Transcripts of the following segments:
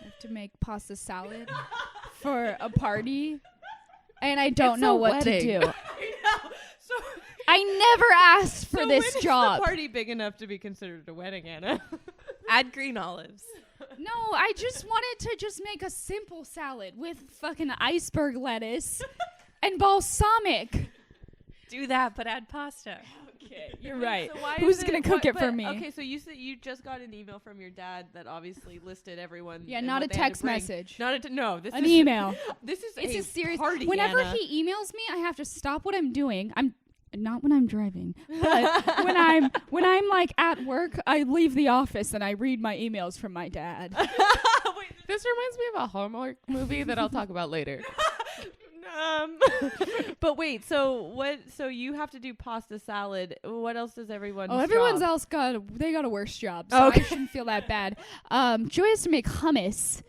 I have to make pasta salad for a party, and I don't know what to do. So I never asked for this job. Is the party big enough to be considered a wedding, Anna? Add green olives. No, I just wanted to just make a simple salad with fucking iceberg lettuce and balsamic. Do that, but add pasta. Okay, you're right. So why Who's is going to cook it for me? Okay, so you said you just got an email from your dad that obviously listed everyone. Yeah, and not what a they had to text bring. message. Not a no. This An is email. This is It's a serious party. Whenever Anna. he emails me, I have to stop what I'm doing. I'm not when I'm driving, but when I'm like at work, I leave the office and I read my emails from my dad. This reminds me of a Hallmark movie that I'll talk about later. But wait, so you have to do pasta salad. What else does everyone? Oh, everyone's job? else got a worse job, so Okay. I shouldn't feel that bad. Joy has to make hummus.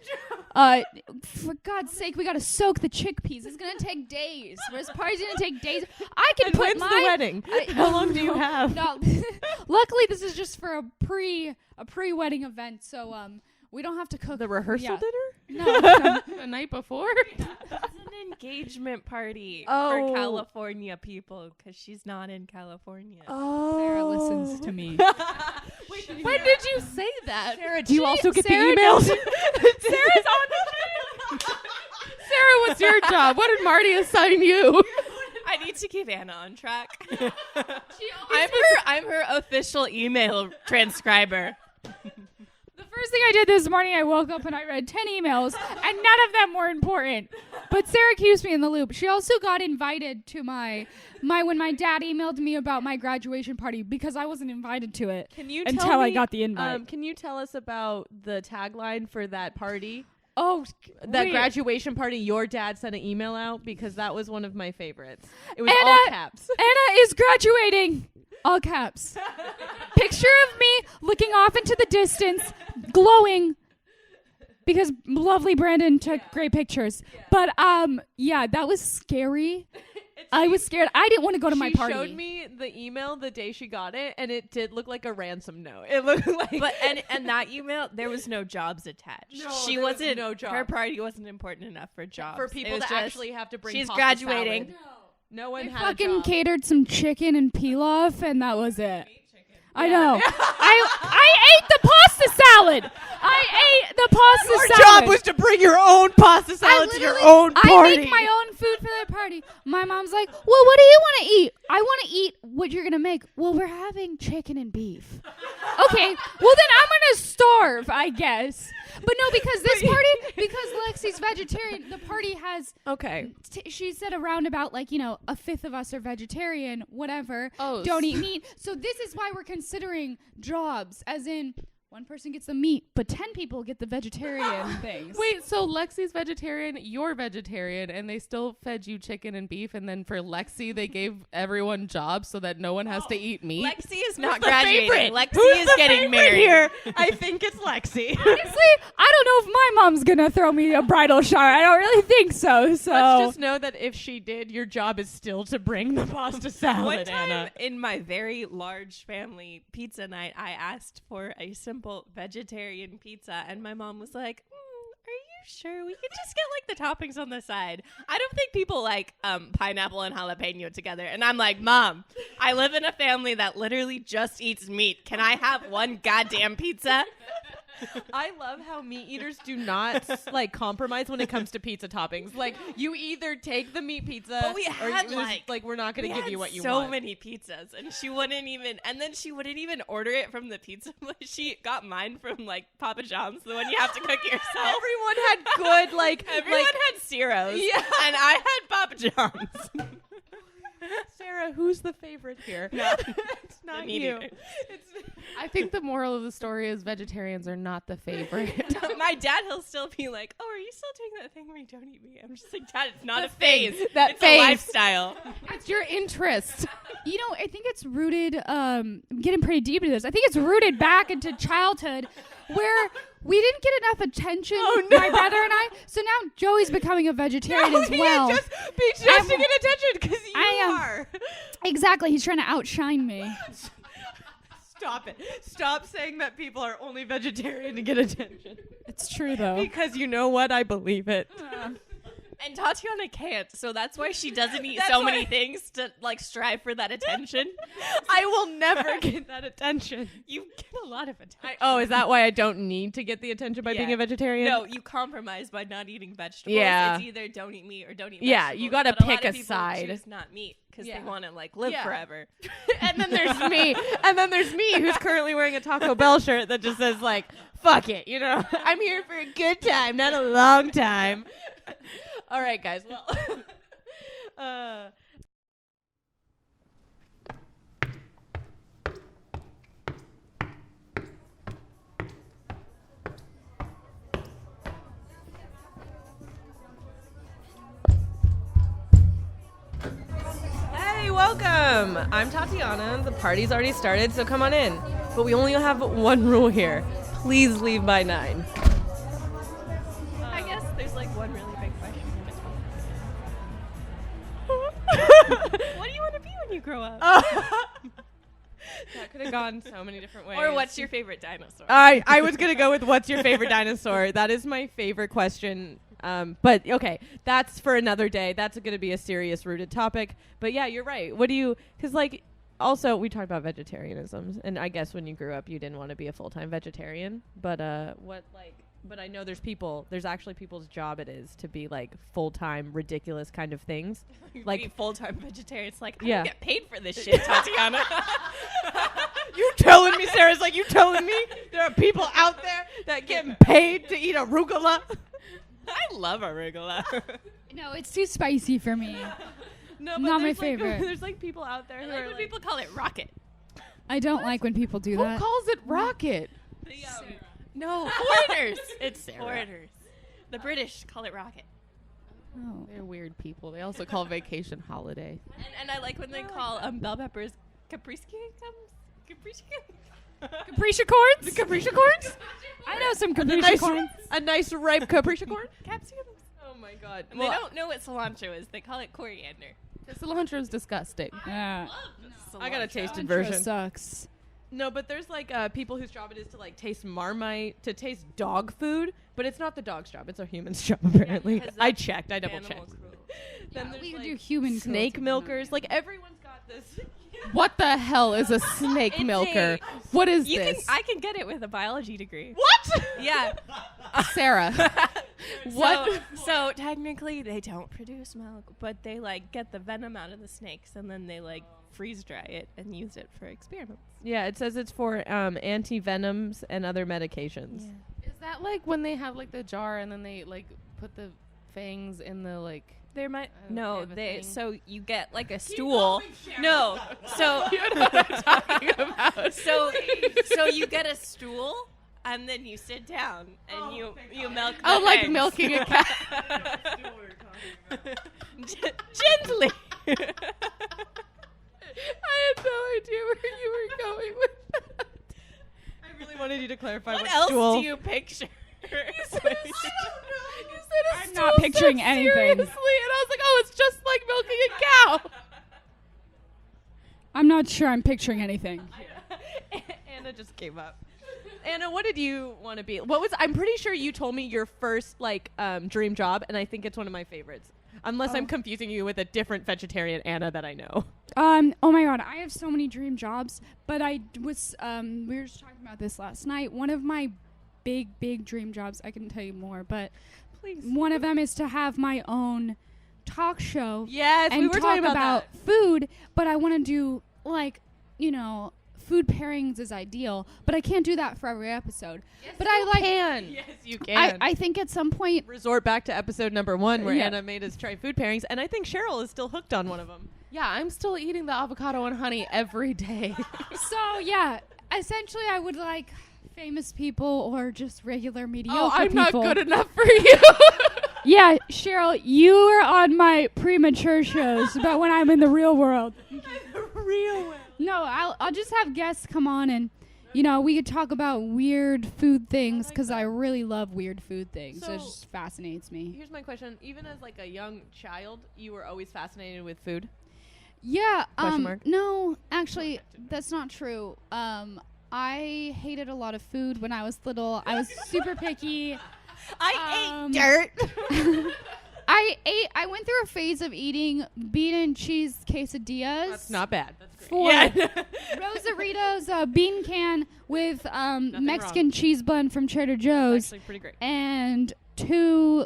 For God's sake, we gotta soak the chickpeas. It's gonna take days. This party's gonna take days. I can And put when's my the wedding? How long do you have? No, luckily this is just for a pre-wedding event, so we don't have to cook The rehearsal dinner? No. The night before? It's an engagement party Oh. for California people because she's not in California. Oh, Sarah listens to me. When did you say that? Sarah, do you also get Sarah the emails? Sarah's on the train. Sarah, what's your job? What did Marty assign you? I need to keep Anna on track. She I'm her official email transcriber. The first thing I did this morning, I woke up and I read 10 emails, and none of them were important. But Sarah keeps me in the loop. She also got invited to my when my dad emailed me about my graduation party because I wasn't invited to it Can you until tell I me, got the invite. Can you tell us about the tagline for that party? Oh, That wait. graduation party, your dad sent an email out because that was one of my favorites. It was Anna- all caps. Anna is graduating. All caps. Picture of me looking off into the distance, glowing, because lovely Brandon took great pictures. But yeah, that was scary. I was scared. I didn't want to go to my party. She showed me the email the day she got it, and it did look like a ransom note. It looked like, But and that email, there was no jobs attached. No, She there was wasn't. no jobs. Her party wasn't important enough for jobs. for It people was to just, actually have to bring. she's pasta graduating. salad. No one They had a fucking job. catered some chicken and pilaf, and that was it. I know. I ate the pasta salad. I ate the pasta Your salad. job was to bring your own pasta salad to your literally- own party. I make my own food for that party. My mom's like, well, what do you want to eat? I want to eat what you're going to make. Well, we're having chicken and beef. Okay, well, then I'm going to starve, I guess. But no, because this party, because Lexi's vegetarian, the party has, Okay. she said around about like, a fifth of us are vegetarian, whatever, Oh, don't eat meat. So this is why we're considering jobs, as in one person gets the meat, but 10 people get the vegetarian things. Wait, so Lexi's vegetarian, you're vegetarian, and they still fed you chicken and beef, and then for Lexi, they gave everyone jobs so that no one has to eat meat? Lexi is not the graduating. favorite? Lexi Who's is the getting favorite married. here? I think it's Lexi. Honestly, I don't know if my mom's gonna throw me a bridal shower. I don't really think so. So Let's just know that if she did, your job is still to bring the pasta salad, One time Anna. in my very large family pizza night, I asked for a simple vegetarian pizza, and my mom was like, are you sure we could just get like the toppings on the side? I don't think people like pineapple and jalapeno together. And I'm like, Mom, I live in a family that literally just eats meat. Can I have one goddamn pizza? I love how meat eaters do not like compromise when it comes to pizza toppings. Like you either take the meat pizza, But we or had, it was we're not going We to give had you what you so want. many pizzas, and she wouldn't even order it from the pizza place. She got mine from like Papa John's, the one you have to cook yourself. Everyone had good Everyone like had Ciro's, Yeah. and I had Papa John's. Sarah, who's the favorite here? No, It's not the meat you. eaters. I think the moral of the story is vegetarians are not the favorite. My dad, he'll still be like, "Oh, are you still doing that thing where you don't eat meat?" I'm just like, Dad, it's not a phase. That it's phase. a lifestyle. It's your interest. I think it's rooted. I'm getting pretty deep into this. I think it's rooted back into childhood, where we didn't get enough attention, my brother and I. So now Joey's becoming a vegetarian as well. Just to get attention because you I am. are. Exactly, he's trying to outshine me. Stop it. Stop saying that people are only vegetarian to get attention. It's true though. Because you know what? I believe it. And Tatiana can't, so that's why she doesn't eat That's so why- many things to like strive for that attention. I will never get that attention. You get a lot of attention. Is that why I don't need to get the attention by being Yeah. a vegetarian? No, you compromise by not eating vegetables. Yeah. It's either don't eat meat or don't eat Yeah, vegetables. you gotta but a lot pick of a people side. choose not meat because Yeah. they want to like live Yeah. forever. And then there's me. And then there's me who's currently wearing a Taco Bell shirt that just says like, fuck it, you know. I'm here for a good time, not a long time. All right, guys. Well, hey, welcome. I'm Tatiana. The party's already started, so come on in. But we only have one rule here. Please leave by 9. I guess there's like one really big question. What do you want to be when you grow up? That could have gone so many different ways. Or what's your favorite dinosaur? I was gonna go with what's your favorite dinosaur. That is my favorite question. But okay, that's for another day. That's gonna be a serious rooted topic. But yeah, you're right. What do you? Because like, also we talked about vegetarianism, and I guess when you grew up, you didn't want to be a full-time vegetarian. But what like? But I know there's actually people's job it is to be like full-time ridiculous kind of things. Like full-time vegetarian. It's like, I Yeah. don't get paid for this shit, Tatiana. You telling me, Sarah's like, you telling me there are people out there that get paid to eat arugula? I love arugula. No, it's too spicy for me. No, but Not my there's, like, favorite. there's like people out there I who like are when like, people call it rocket. I don't like when people do Who that. calls it rocket? No, foreigners. it's Sarah. Foreigners. The British call it rocket. Oh. They're weird people. They also call vacation holiday. And I like when they call bell peppers capricicums. Capricorns? Capricorns? I know some Capricorns. A nice ripe capricorn. Capsicums. Oh my god. And they don't know what cilantro is. They call it coriander. The cilantro is disgusting. Yeah. I got a tasted Cilantro version. sucks. No, but there's like people whose job it is to like taste Marmite, to taste dog food, but it's not the dog's job; it's a human's job apparently. because I that's checked. I double checked. Animal cruelty. Then Yeah, there's we could like do human snake cruelty. milkers. Like everyone's got this. What the hell is a snake It's milker? What is You can, this? I can get it with a biology degree. What? Yeah. Sarah. What? So technically they don't produce milk, but they like get the venom out of the snakes and then they like freeze dry it and use it for experiments. Yeah, it says it's for anti-venoms and other medications. Is that like when they have like the jar and then they like put the fangs in the like? There might they no have a they thing. so you get like a stool. No. So You know what I'm talking about. so you get a stool and then you sit down and you milk the Oh, like eggs. milking a cat. Gently. I had no idea where you were going with that. I really wanted you to clarify What what else stool. do you picture? I'm not picturing anything. Seriously, and I was like, oh, it's just like milking a cow. I'm not sure I'm picturing anything. Anna just gave up. Anna, what did you want to be? I'm pretty sure you told me your first like dream job, and I think it's one of my favorites. Unless I'm confusing you with a different vegetarian Anna that I know. Oh my god, I have so many dream jobs, but I was we were just talking about this last night. One of my big dream jobs, I can tell you more, but Please. one of them is to have my own talk show Yes, and we were talk talking about that. food, but I want to do like, you know, food pairings is ideal, but I can't do that for every episode. But I like Yes, you can. I think at some point resort back to episode number 1 where Yeah. Anna made us try food pairings, and I think Cheryl is still hooked on one of them. Yeah, I'm still eating the avocado and honey every day. so yeah, essentially I would like famous people or just regular mediocre Oh, I'm people. not good enough for you. Yeah, Cheryl, you were on my premature shows about when I'm in the real world. Real. No, I'll just have guests come on and, you know, we could talk about weird food things because I really love weird food things. So- It just fascinates me. Here's my question. Even as like a young child, you were always fascinated with food? Yeah. Question mark? No, actually, that's not true. I hated a lot of food when I was little. I was super picky. I ate dirt. I went through a phase of eating bean and cheese quesadillas. That's not bad. That's great. For Yeah. Rosarito's bean can with Mexican wrong. cheese bun from Trader Joe's Actually pretty great. and 2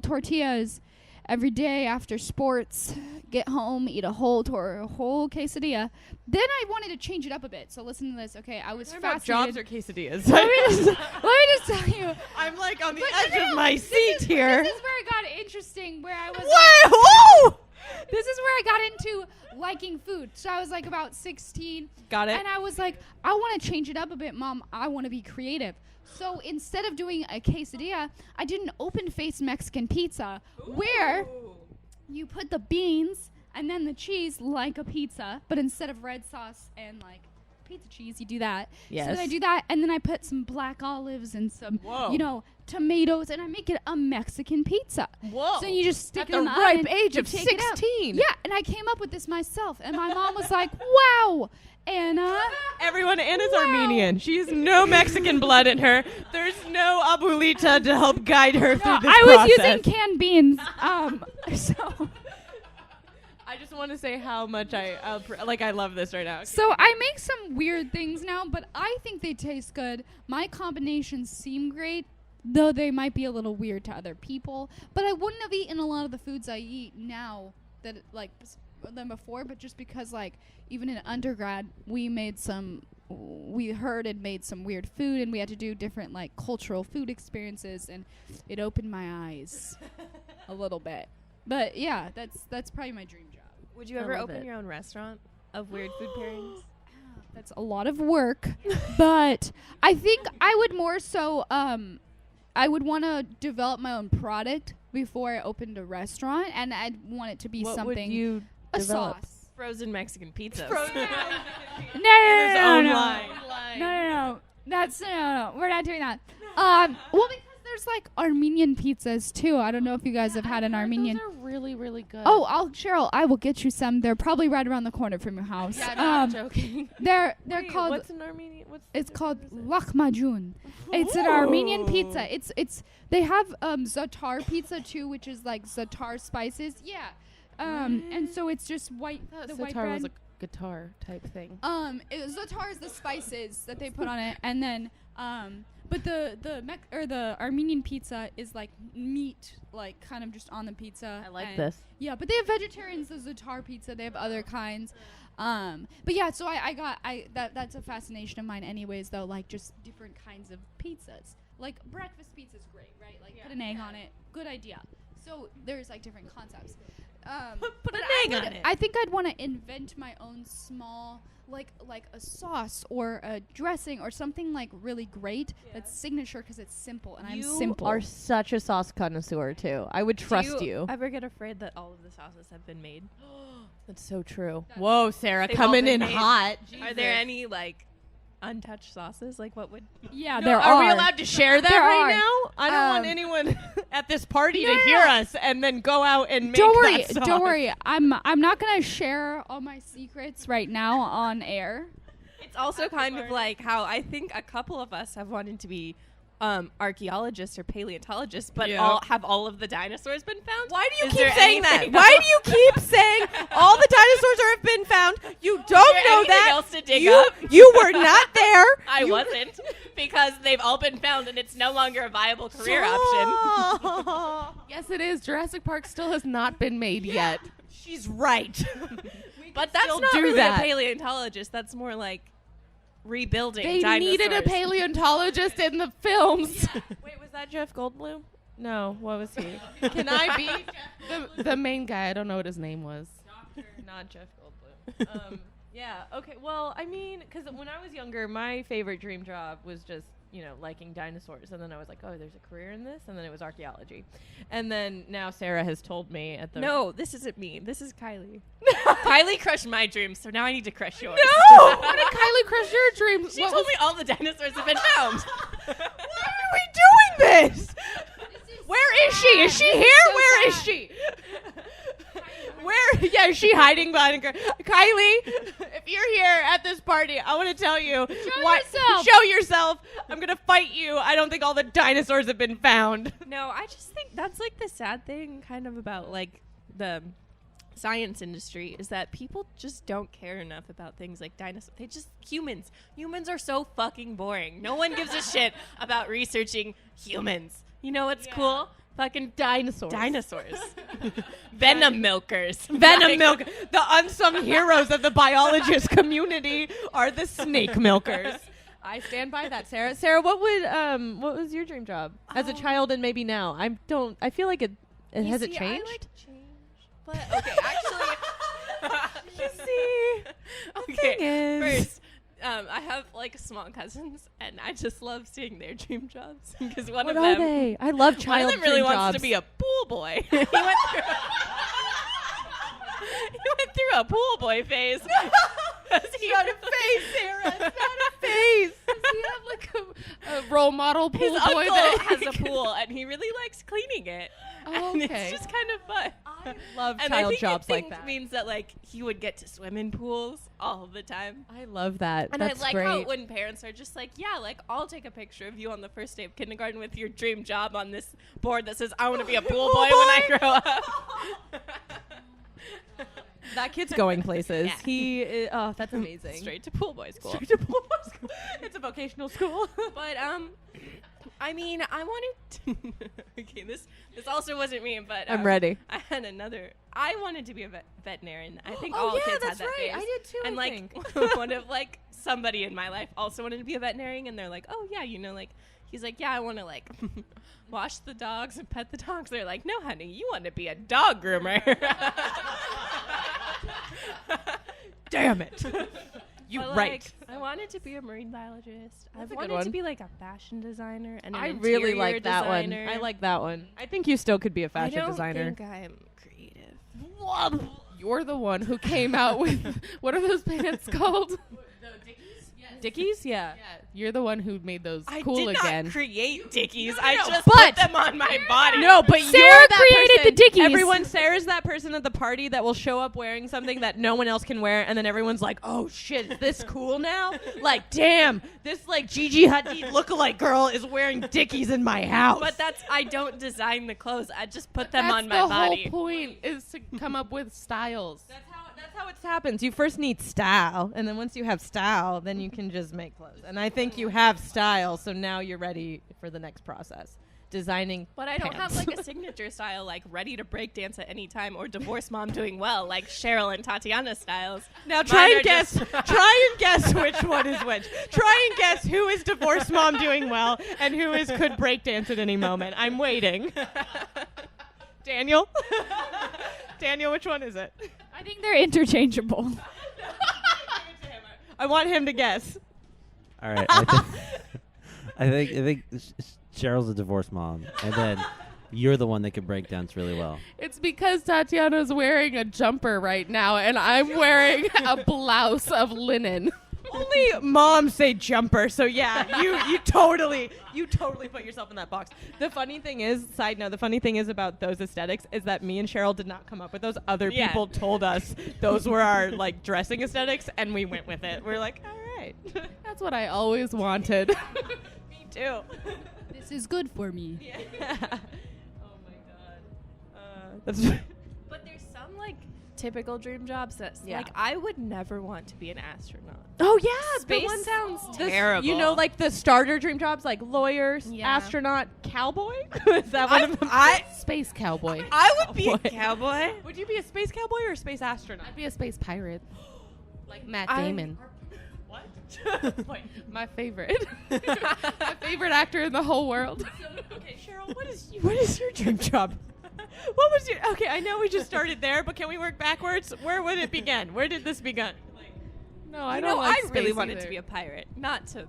tortillas every day after sports. Get home, eat a whole quesadilla. Then I wanted to change it up a bit. So listen to this. Okay, I was About fascinated. jobs or quesadillas? let me just tell you. I'm like on the But edge no, of my seat here. This is where it got interesting. Where I was. Whoa! This is where I got into liking food. So I was like about 16. Got it. And I was like, I want to change it up a bit, Mom. I want to be creative. So instead of doing a quesadilla, I did an open-faced Mexican pizza where you put the beans and then the cheese like a pizza, but instead of red sauce and like pizza cheese, you do that. Yes. So then I do that, and then I put some black olives and some, Whoa. tomatoes, and I make it a Mexican pizza. Whoa. So you just stick At it the in the ripe oven, age you of take it out. 16. Yeah, and I came up with this myself, and my mom was like, "Wow, Anna." Everyone, Anna's Wow. Armenian. She has no Mexican blood in her. There's no abuelita to help guide her through this I was process. using canned beans. So I just want to say how much I love this right now. So I make some weird things now, but I think they taste good. My combinations seem great, though they might be a little weird to other people. But I wouldn't have eaten a lot of the foods I eat now than before. But just because even in undergrad, we heard and made some weird food, and we had to do different cultural food experiences, and it opened my eyes a little bit. But yeah, that's probably my dream job. Would you ever love open it. your own restaurant of weird food pairings? That's a lot of work, but I think I would more so I would want to develop my own product before I opened a restaurant, and I'd want it to be What something would you a develop? sauce. Frozen Mexican pizzas. No, His no, own no, line. no. That's no. We're not doing that. Well, because there's Armenian pizzas too. I don't know if you guys have had an Armenian. Those are really, really good. Oh, Cheryl, I will get you some. They're probably right around the corner from your house. yeah, I'm not joking. They're Wait, called. What's an Armenian? It's called lahmacun. It's an Armenian pizza. It's they have za'atar pizza too, which is za'atar spices. Yeah. And so it's just white. The white Sitar bread. was a guitar type thing. Za'atar is the spices that they put on it, and then but the Armenian pizza is meat, kind of just on the pizza. I like and this. Yeah, but they have vegetarians. The za'atar pizza. They have other kinds. But yeah, so that's a fascination of mine, anyways. Though, just different kinds of pizzas. Breakfast pizza's great, right? Put an egg on it. Good idea. So there's different concepts. Put an egg on it. I think I'd want to invent my own small, like a sauce or a dressing or something really great that's signature because it's simple and I'm simple. You are such a sauce connoisseur too. I would trust Do you. ever get afraid that all of the sauces have been made? That's so true. Whoa, Sarah, They've coming all in been made. hot. Are there any untouched sauces? What would? Yeah, No, there are are. we allowed to share that There right are. now? I don't want anyone at this party to No. hear us and then go out and make Don't worry, that sauce. don't worry. I'm not gonna share all my secrets right now on air. It's also kind of how I think a couple of us have wanted to be archaeologists or paleontologists, but Yeah. have all of the dinosaurs been found? Why do you Is keep there saying that? anything Why else? do you keep saying all the dinosaurs have been found? You don't there know anything that. else to dig you, up? you were not there. I wasn't, because they've all been found and it's no longer a viable career option. Yes, it is. Jurassic Park still has not been made yet. She's right. But that's still not do really that. a paleontologist. That's more rebuilding They dinosaurs. needed a paleontologist in the films. Wait, was that Jeff Goldblum? No, what was he? Can I be The main guy, I don't know what his name was. not Jeff Goldblum? Yeah. Okay. Well, I mean, because when I was younger, my favorite dream job was just liking dinosaurs, and then I was like, oh, there's a career in this, and then it was archaeology, and then now Sarah has told me at the No, this isn't me. This is Kylie. Kylie crushed my dreams, so now I need to crush yours. No! How did Kylie crush your dreams? She What told was- me all the dinosaurs have been found. Why are we doing this? Where is she? Is she here? so Where is sad. she? Where? Yeah, is she hiding behind a Kylie, if you're here at this party. I want to tell you. yourself. Show yourself. I'm going to fight you. I don't think all the dinosaurs have been found. No, I just think that's like the sad thing kind of about like the science industry is that people just don't care enough about things like dinosaurs. They just humans are so fucking boring. No one gives a shit about researching humans. You know what's cool? Fucking Dinosaurs. venom milkers. Venom milk. The unsung heroes of the biologist community are the snake milkers. I stand by that, Sarah. Sarah, what was your dream job as a child and maybe now? I feel like it has it changed? I like change. But okay, actually You see. okay. First, I have like small cousins, and I just love seeing their dream jobs because one What of are them, they? I love child one of them really dream wants jobs. to be a pool boy. He went through a pool boy phase. He got a face, Sarah. It's not a face. Does he have like a role model pool His boy uncle that has a pool, and he really likes cleaning it. Oh, And okay. it's just kind of fun. I love And child I think jobs it like that. means that like he would get to swim in pools all the time. I love that. And That's I like great. how when parents are just like, yeah, like I'll take a picture of you on the first day of kindergarten with your dream job on this board that says I want to be a pool boy when I grow up. That kid's going places. Yeah. He is, oh, that's amazing. Straight to pool boy school. Straight to pool boy school. It's a vocational school. But I mean, I wanted to okay, this also wasn't me, but I'm ready. I had another. I wanted to be a veterinarian. I think Oh, all yeah, kids that's had that right. phase. I did too, And I like think. one of like somebody in my life also wanted to be a veterinarian, and they're like, oh yeah, you know, like he's like, yeah, I want to like wash the dogs and pet the dogs. They're like, no, honey, you want to be a dog groomer. Damn it. You But, right. like, I wanted to be a marine biologist. That's a I good wanted one. to be like a fashion designer and an I really interior like that designer. one. I like that one. I think you still could be a fashion I don't designer. think I'm creative. You're the one who came out with what are those pants called? Dickies? Yeah. Yeah, you're the one who made those I cool did again. not create Dickies. I just but- put them on my body. No, but Sarah you're that created person. the Dickies. Everyone, Sarah's that person at the party that will show up wearing something that no one else can wear, and then everyone's like, "Oh shit, is this cool now?" Like, damn, this like Gigi Hadid lookalike girl is wearing Dickies in my house. But I don't design the clothes. I just put them That's on my the body. whole point is to come up with styles. That's how it happens. You first need style, and then once you have style, then you can just make clothes. And I think you have style, so now you're ready for the next process. Designing But I don't pants. have like a signature style, like ready to break dance at any time, or divorced mom doing well, like Cheryl and Tatiana styles. Now try Mine and are guess. just- Try and guess which one is which. Try and guess who is divorced mom doing well and who is could break dance at any moment. I'm waiting. Daniel. Daniel, which one is it? I think they're interchangeable. I want him to guess. All right. I think Cheryl's a divorced mom, and then you're the one that can break dance really well. It's because Tatiana's wearing a jumper right now, and I'm wearing a blouse of linen. Only moms say jumper, so yeah, you totally put yourself in that box. The funny thing is, side note, the funny thing is about those aesthetics is that me and Cheryl did not come up with those. Other Yeah. people told us those were our like dressing aesthetics, and we went with it. We're like, all right. That's what I always wanted. Me too. This is good for me. Yeah. Oh my god. That's But there's some like typical dream jobs that's Yeah. like I would never want to be an astronaut. oh yeah, Space the one sounds the- terrible. You know, like the starter dream jobs, like lawyer, Yeah. astronaut, cowboy. Is that one of them? Space cowboy. I would be a Cowboy. cowboy. Would you be a space cowboy or a space astronaut? I'd be a space pirate. Like Matt I- Damon. What? My favorite. My favorite actor in the whole world. Okay, Cheryl, what is your dream job? What was your? Okay, I know we just started there, but can we work backwards? Where would it begin? Where did this begin? No, I You don't know, like I really space wanted either. to be a pirate, not to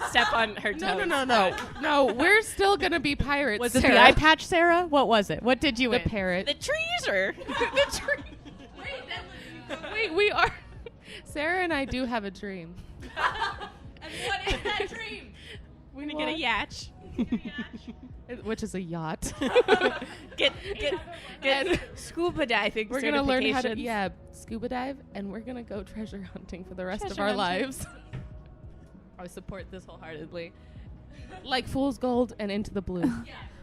step on her toes. No, we're still gonna be pirates. Was it Sarah. the eye patch, Sarah? What was it? What did you The win? parrot. The trees are. The tree. Wait, we are. Sarah and I do have a dream. And what is that dream? We're gonna get a yatch. which is a yacht. Get And scuba diving. we're gonna learn how to certifications. scuba dive, and we're gonna go treasure hunting for the rest of Treasure our hunting. lives. I support this wholeheartedly. Like fool's gold and into the blue.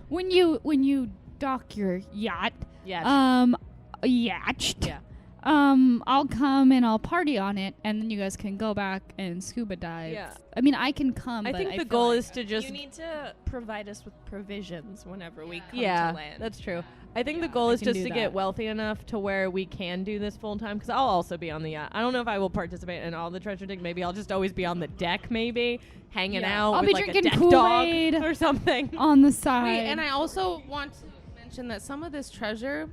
When you dock your yacht, Yeah. yacht. Yeah. I'll come and I'll party on it, and then you guys can go back and scuba dive. Yeah. I mean, I can come. I but think I the feel goal like is to just You need to provide us with provisions whenever we come yeah, to land. that's true. I think the goal is can just do to that. get wealthy enough to where we can do this full time. Because I'll also be on the yacht. I don't know if I will participate in all the treasure dig. Maybe I'll just always be on the deck, maybe hanging out I'll with be like a drinking deck Kool-Aid. dog or something. on the side. Wait, and I also want to mention that some of this treasure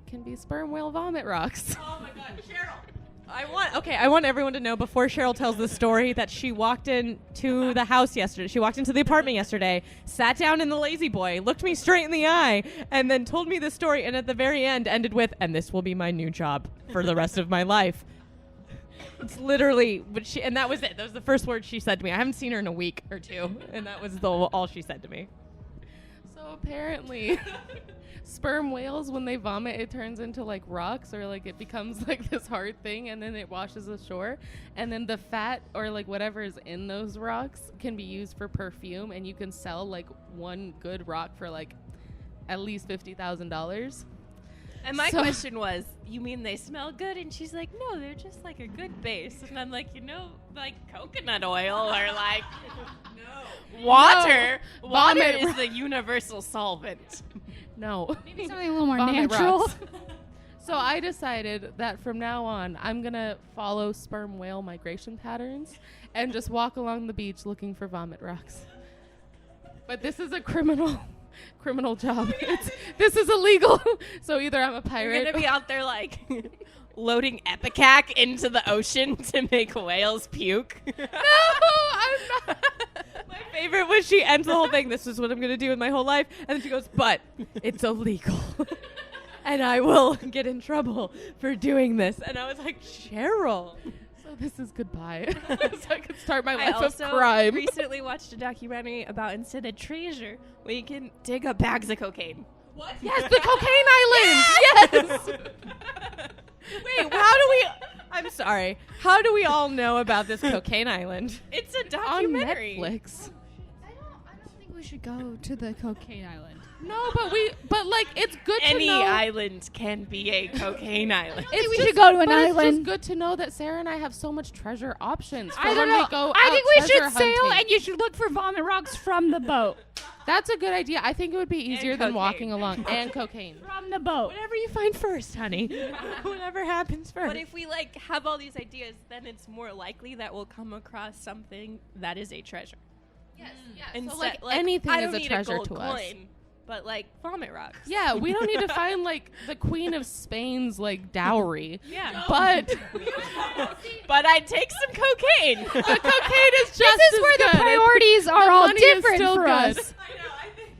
can be sperm whale vomit rocks. Oh my God, Cheryl! I want everyone to know before Cheryl tells the story that she walked into the house yesterday. She walked into the apartment yesterday, sat down in the lazy boy, looked me straight in the eye, and then told me the story. And at the very end, ended with, "And this will be my new job for the rest of my life." It's literally, and that was it. That was the first word she said to me. I haven't seen her in a week or two, and that was all she said to me. So apparently, sperm whales, when they vomit, it turns into like rocks, or like it becomes like this hard thing, and then it washes ashore. And then the fat or like whatever is in those rocks can be used for perfume, and you can sell like one good rock for like at least $50,000. And my So- question was, you mean they smell good? And she's like, no, they're just like a good base. And I'm like, like coconut oil or like water. No. Water Vomit. is the universal solvent. No. Maybe something a little more Vomit natural. rocks. So I decided that from now on, I'm going to follow sperm whale migration patterns and just walk along the beach looking for vomit rocks. But this is a criminal job. This is illegal. So either I'm a You're pirate. going to be out there like loading Epicac into the ocean to make whales puke. No, I'm not. My favorite was she ends the whole thing. This is what I'm going to do with my whole life. And then she goes, but it's illegal. And I will get in trouble for doing this. And I was like, Cheryl. So this is goodbye. So I can start my I life of also crime. recently watched a documentary about instead of treasure, where you can dig up bags of cocaine. What? Yes, the cocaine island. Yes. Wait, how do we... I'm sorry. How do we all know about this cocaine island? It's a On documentary. Netflix. I don't think we should go to the cocaine island. No, but like it's good to Any know. island can be a cocaine island. I think we should go to an but it's island. just good to know that Sarah and I have so much treasure options for I don't when know. we go I out think we should treasure sail, hunting. and you should look for vomit rocks from the boat. That's a good idea. I think it would be easier than cocaine. walking along and cocaine. From the boat. Whatever you find first, honey. Whatever happens first. But if we like have all these ideas, then it's more likely that we'll come across something that is a treasure. Yes, And so like anything I is don't a need treasure gold to us. coin, but like vomit rocks. Yeah, we don't need to find like the Queen of Spain's like dowry. Yeah. But But I'd take some cocaine. the cocaine is just This is where the priorities are all money is different still for good. us.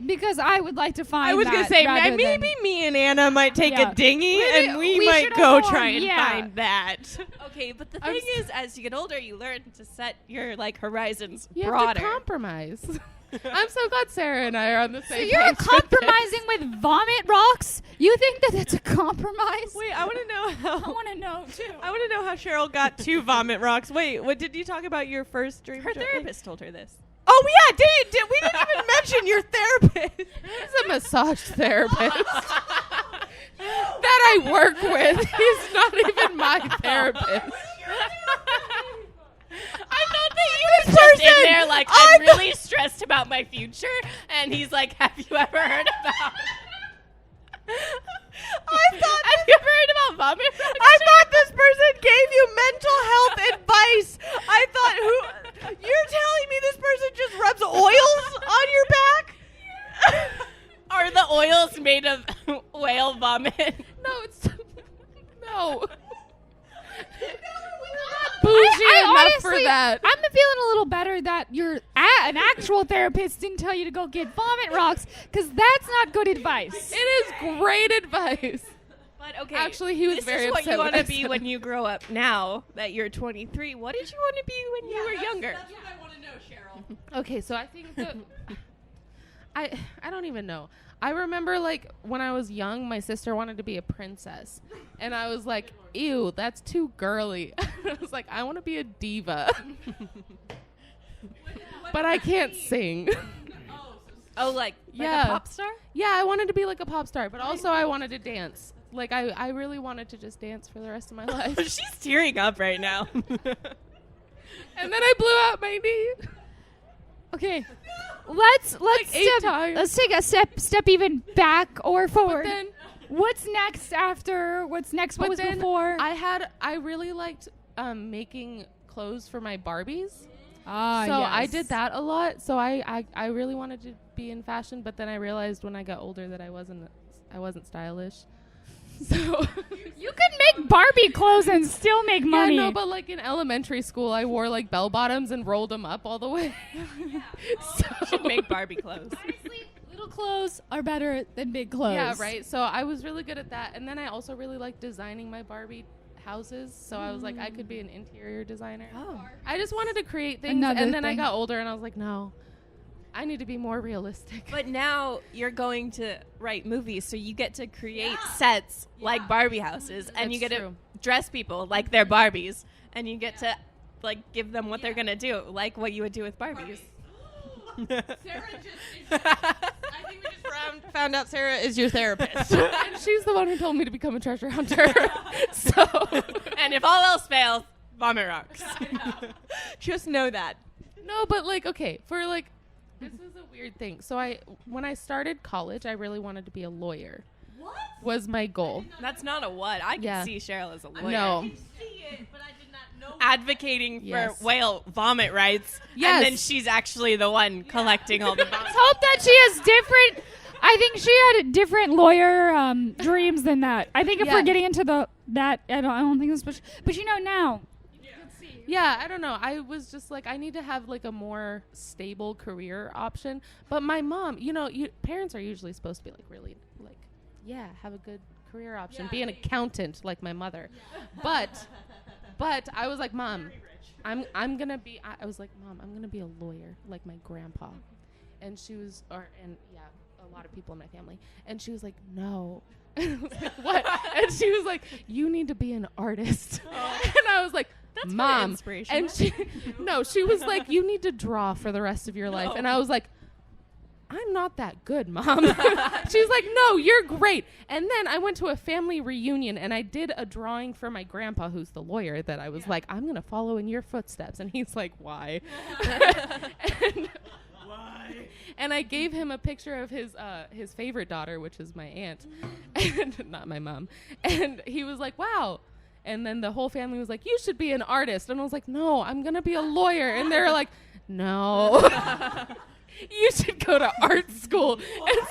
Because I would like to find I was that going to say, rather maybe than- me and Anna might take Yeah. a dinghy Maybe and we we might should go go try on- and yeah. find that. Okay, but the I'm thing is, as you get older, you learn to set your like horizons You have broader. to compromise. I'm so glad Sarah and I are on the So same you're page with this. compromising with vomit rocks? You think that that's a compromise? Wait, I want to know I how... want to know too. I want to know how Cheryl got to vomit rocks. Wait, what did you talk about your first dream? Her job? therapist told her this. Oh yeah, we didn't even mention your therapist. He's a massage therapist that I work with. He's not even my therapist. I thought that you were just in there like, I'm really stressed about my future. And he's like, have you ever heard about... Have you ever heard about vomit rocks? I thought this person gave you mental health advice. I thought, you're telling me this person just rubs oils on your back? Are the oils made of whale vomit? No, it's no. Bougie enough for honestly, that. I'm feeling a little better that an actual therapist didn't tell you to go get vomit rocks, because that's not good advice. It is great advice. But okay, Actually, he was this very is what upset you when want I to be said when you grow up now that you're 23. What did you want to be when you were younger? That's what I want to know, Cheryl. Okay, so I think that I don't even know. I remember like when I was young, my sister wanted to be a princess, and I was like, "Ew, that's too girly." I was like, "I want to be a diva," but I can't sing. Oh, like Yeah. a pop star? Yeah, I wanted to be like a pop star, but also I wanted to dance. Like I really wanted to just dance for the rest of my life. She's tearing up right now. And then I blew out my knee. Okay, let's Like 8 times. let's take a step even back or forward. Then What's next after? What's next? What But was then before? I really liked making clothes for my Barbies. Ah, So I did that a lot. So I really wanted to be in fashion, but then I realized when I got older that I wasn't stylish. So You could make Barbie clothes and still make money. Yeah, no, but like in elementary school, I wore like bell bottoms and rolled them up all the way. So Should make Barbie clothes. Honestly, little clothes are better than big clothes. Yeah, right. So I was really good at that, and then I also really liked designing my Barbie houses. So I was like, I could be an interior designer. Oh. I just wanted to create things, Another and then I thing. got older, and I was like, no, I need to be more realistic. But now you're going to write movies, so you get to create sets like Barbie houses, and you That's get true. to dress people like they're Barbies, and you get to like give them what they're gonna do, like what you would do with Barbies. Sarah I think we just found out Sarah is your therapist. And she's the one who told me to become a treasure hunter. So And if all else fails, vomit rocks. Just know that. no, but like, okay, for like, this is a weird thing. So when I started college, I really wanted to be a lawyer. What? Was my goal. That's not a what. I can Yeah. see Cheryl as a lawyer. No. See it, but I did not know. Advocating Yes. for whale vomit rights. Yes. And then she's actually the one collecting all the vomit. Let's hope that she has different. I think she had different lawyer dreams than that. I think if Yeah. we're getting into that, I don't think it's much. But you know now. Yeah, I don't know. I was just like, I need to have like a more stable career option. But my mom, parents are usually supposed to be like really like, yeah, have a good career option. Be an accountant like my mother. But I was like, Mom, I'm gonna be. I was like, Mom, I'm gonna be a lawyer like my grandpa. And she was, a lot of people in my family. And she was like, no. And I was like, what? And she was like, you need to be an artist. And I was like, That's Mom. inspirational. And she was like, you need to draw for the rest of your life. And I was like, I'm not that good, Mom. She's like, no, you're great. And then I went to a family reunion and I did a drawing for my grandpa, who's the lawyer, that I was like, I'm going to follow in your footsteps. And he's like, why? And I gave him a picture of his favorite daughter, which is my aunt, and not my mom. And he was like, wow. And then the whole family was like, you should be an artist. And I was like, no, I'm going to be a lawyer. And they were like, no. You should go to art school. And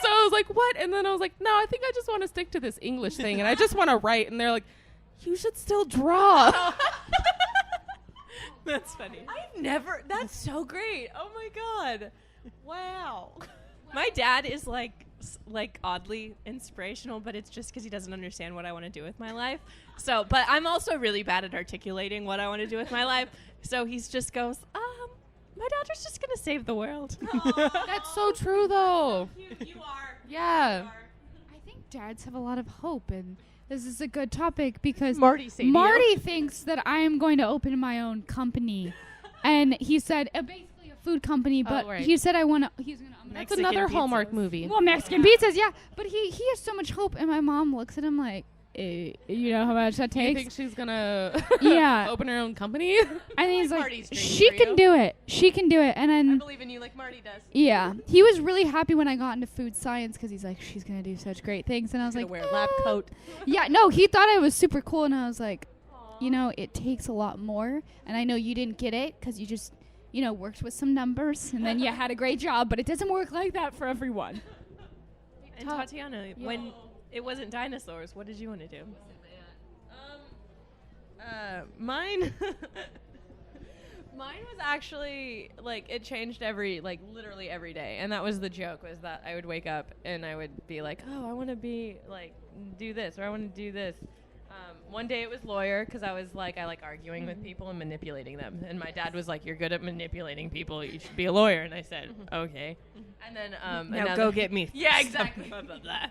so I was like, what? And then I was like, no, I think I just want to stick to this English thing. And I just want to write. And they're like, you should still draw. That's funny. That's so great. Oh my god. Wow. My dad is like oddly inspirational, but it's just because he doesn't understand what I want to do with my life. So, but I'm also really bad at articulating what I want to do with my life. So he just goes, my daughter's just gonna save the world. That's so true, though. You are. Yeah. I think dads have a lot of hope, and this is a good topic because Marty say to you? Marty thinks that I am going to open my own company, and he said basically a food company. But right. he said he's gonna. That's Mexican another pizzas. Hallmark movie. Well, Mexican pizzas, yeah. But he has so much hope, and my mom looks at him like, you know how much that Do you takes. think she's gonna Yeah. open her own company? And he's like, Marty's dream she for can you. do it. She can do it. And I then believe in you like Marty does. yeah, he was really happy when I got into food science because he's like, she's gonna do such great things. And I was Gonna like, wear a lab coat. Yeah, no, he thought I was super cool, and I was like, it takes a lot more, and I know you didn't get it because you just, worked with some numbers, and then you had a great job, but it doesn't work like that for everyone. And Tatiana, when it wasn't dinosaurs, what did you want to do? Mine was actually like it changed literally every day, and that was the joke, was that I would wake up and I would be like, oh, I want to be like do this, or I want to do this. One day it was lawyer because I was like, I like arguing with people and manipulating them. And my dad was like, you're good at manipulating people. You should be a lawyer. And I said, okay. And then Now go get me. Yeah, exactly. Blah, blah, blah.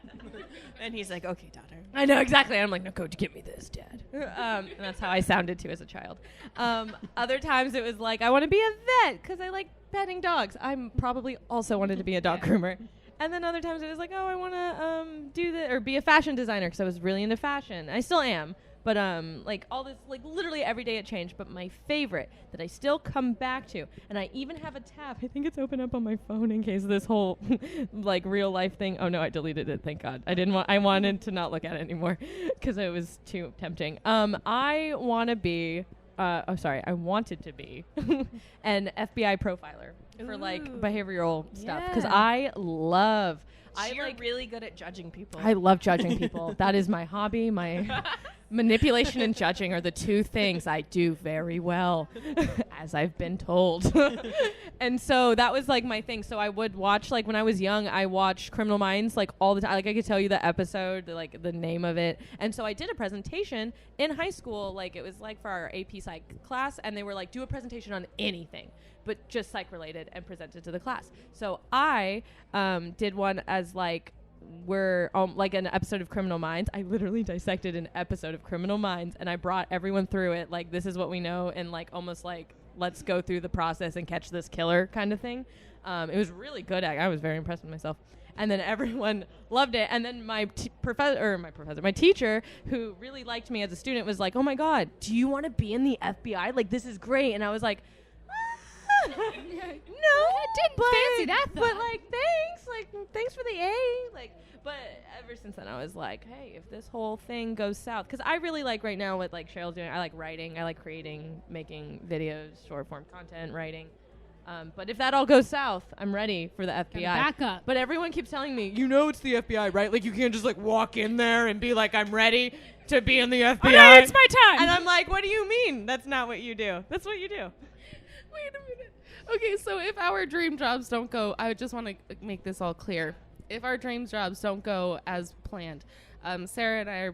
And he's like, okay, daughter. I know, exactly. I'm like, no, go get me this, Dad. And that's how I sounded, too, as a child. Other times it was like, I want to be a vet because I like petting dogs. I'm probably also wanted to be a dog groomer. And then other times it was like, oh, I want to do the or be a fashion designer because I was really into fashion. I still am. But like all this, like literally every day it changed. But my favorite that I still come back to, and I even have a tab. I think it's open up on my phone in case this whole like real life thing. Oh no, I deleted it. Thank God. I wanted to not look at it anymore because it was too tempting. I wanted to be an FBI profiler for like behavioral stuff because I love. You're really good at judging people. I love judging people. That is my hobby. My manipulation and judging are the two things I do very well, as I've been told. And so that was like my thing. So I would watch, like when I was young, I watched Criminal Minds like all the time. Like I could tell you the episode, like the name of it. And so I did a presentation in high school. Like it was like for our AP Psych class. And they were like, do a presentation on anything, but just psych related, and presented to the class. So I did one as like we're like an episode of Criminal Minds. I literally dissected an episode of Criminal Minds, and I brought everyone through it. Like this is what we know, and like almost like let's go through the process and catch this killer kind of thing. It was really good. I was very impressed with myself. And then everyone loved it. And then my teacher, who really liked me as a student, was like, "Oh my God, do you want to be in the FBI? Like this is great." And I was like, no, I didn't fancy that though. But thanks for the A. But ever since then, I was like, hey, if this whole thing goes south, because I really like right now what like Cheryl's doing. I like writing, I like creating, making videos, short form content, writing. But if that all goes south, I'm ready for the FBI. Back up. But everyone keeps telling me, you know, it's the FBI, right? Like you can't just like walk in there and be like, I'm ready to be in the FBI. Oh, no, it's my time. And I'm like, what do you mean? That's not what you do. That's what you do. Wait a minute. Okay, so if our dream jobs don't go, I just want to make this all clear. If our dream jobs don't go as planned, Sarah and I are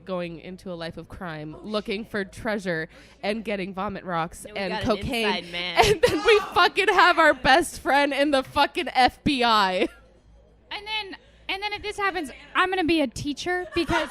going into a life of crime, looking for treasure and getting vomit rocks and cocaine, and then we fucking have our best friend in the fucking FBI. And then if this happens, I'm gonna be a teacher because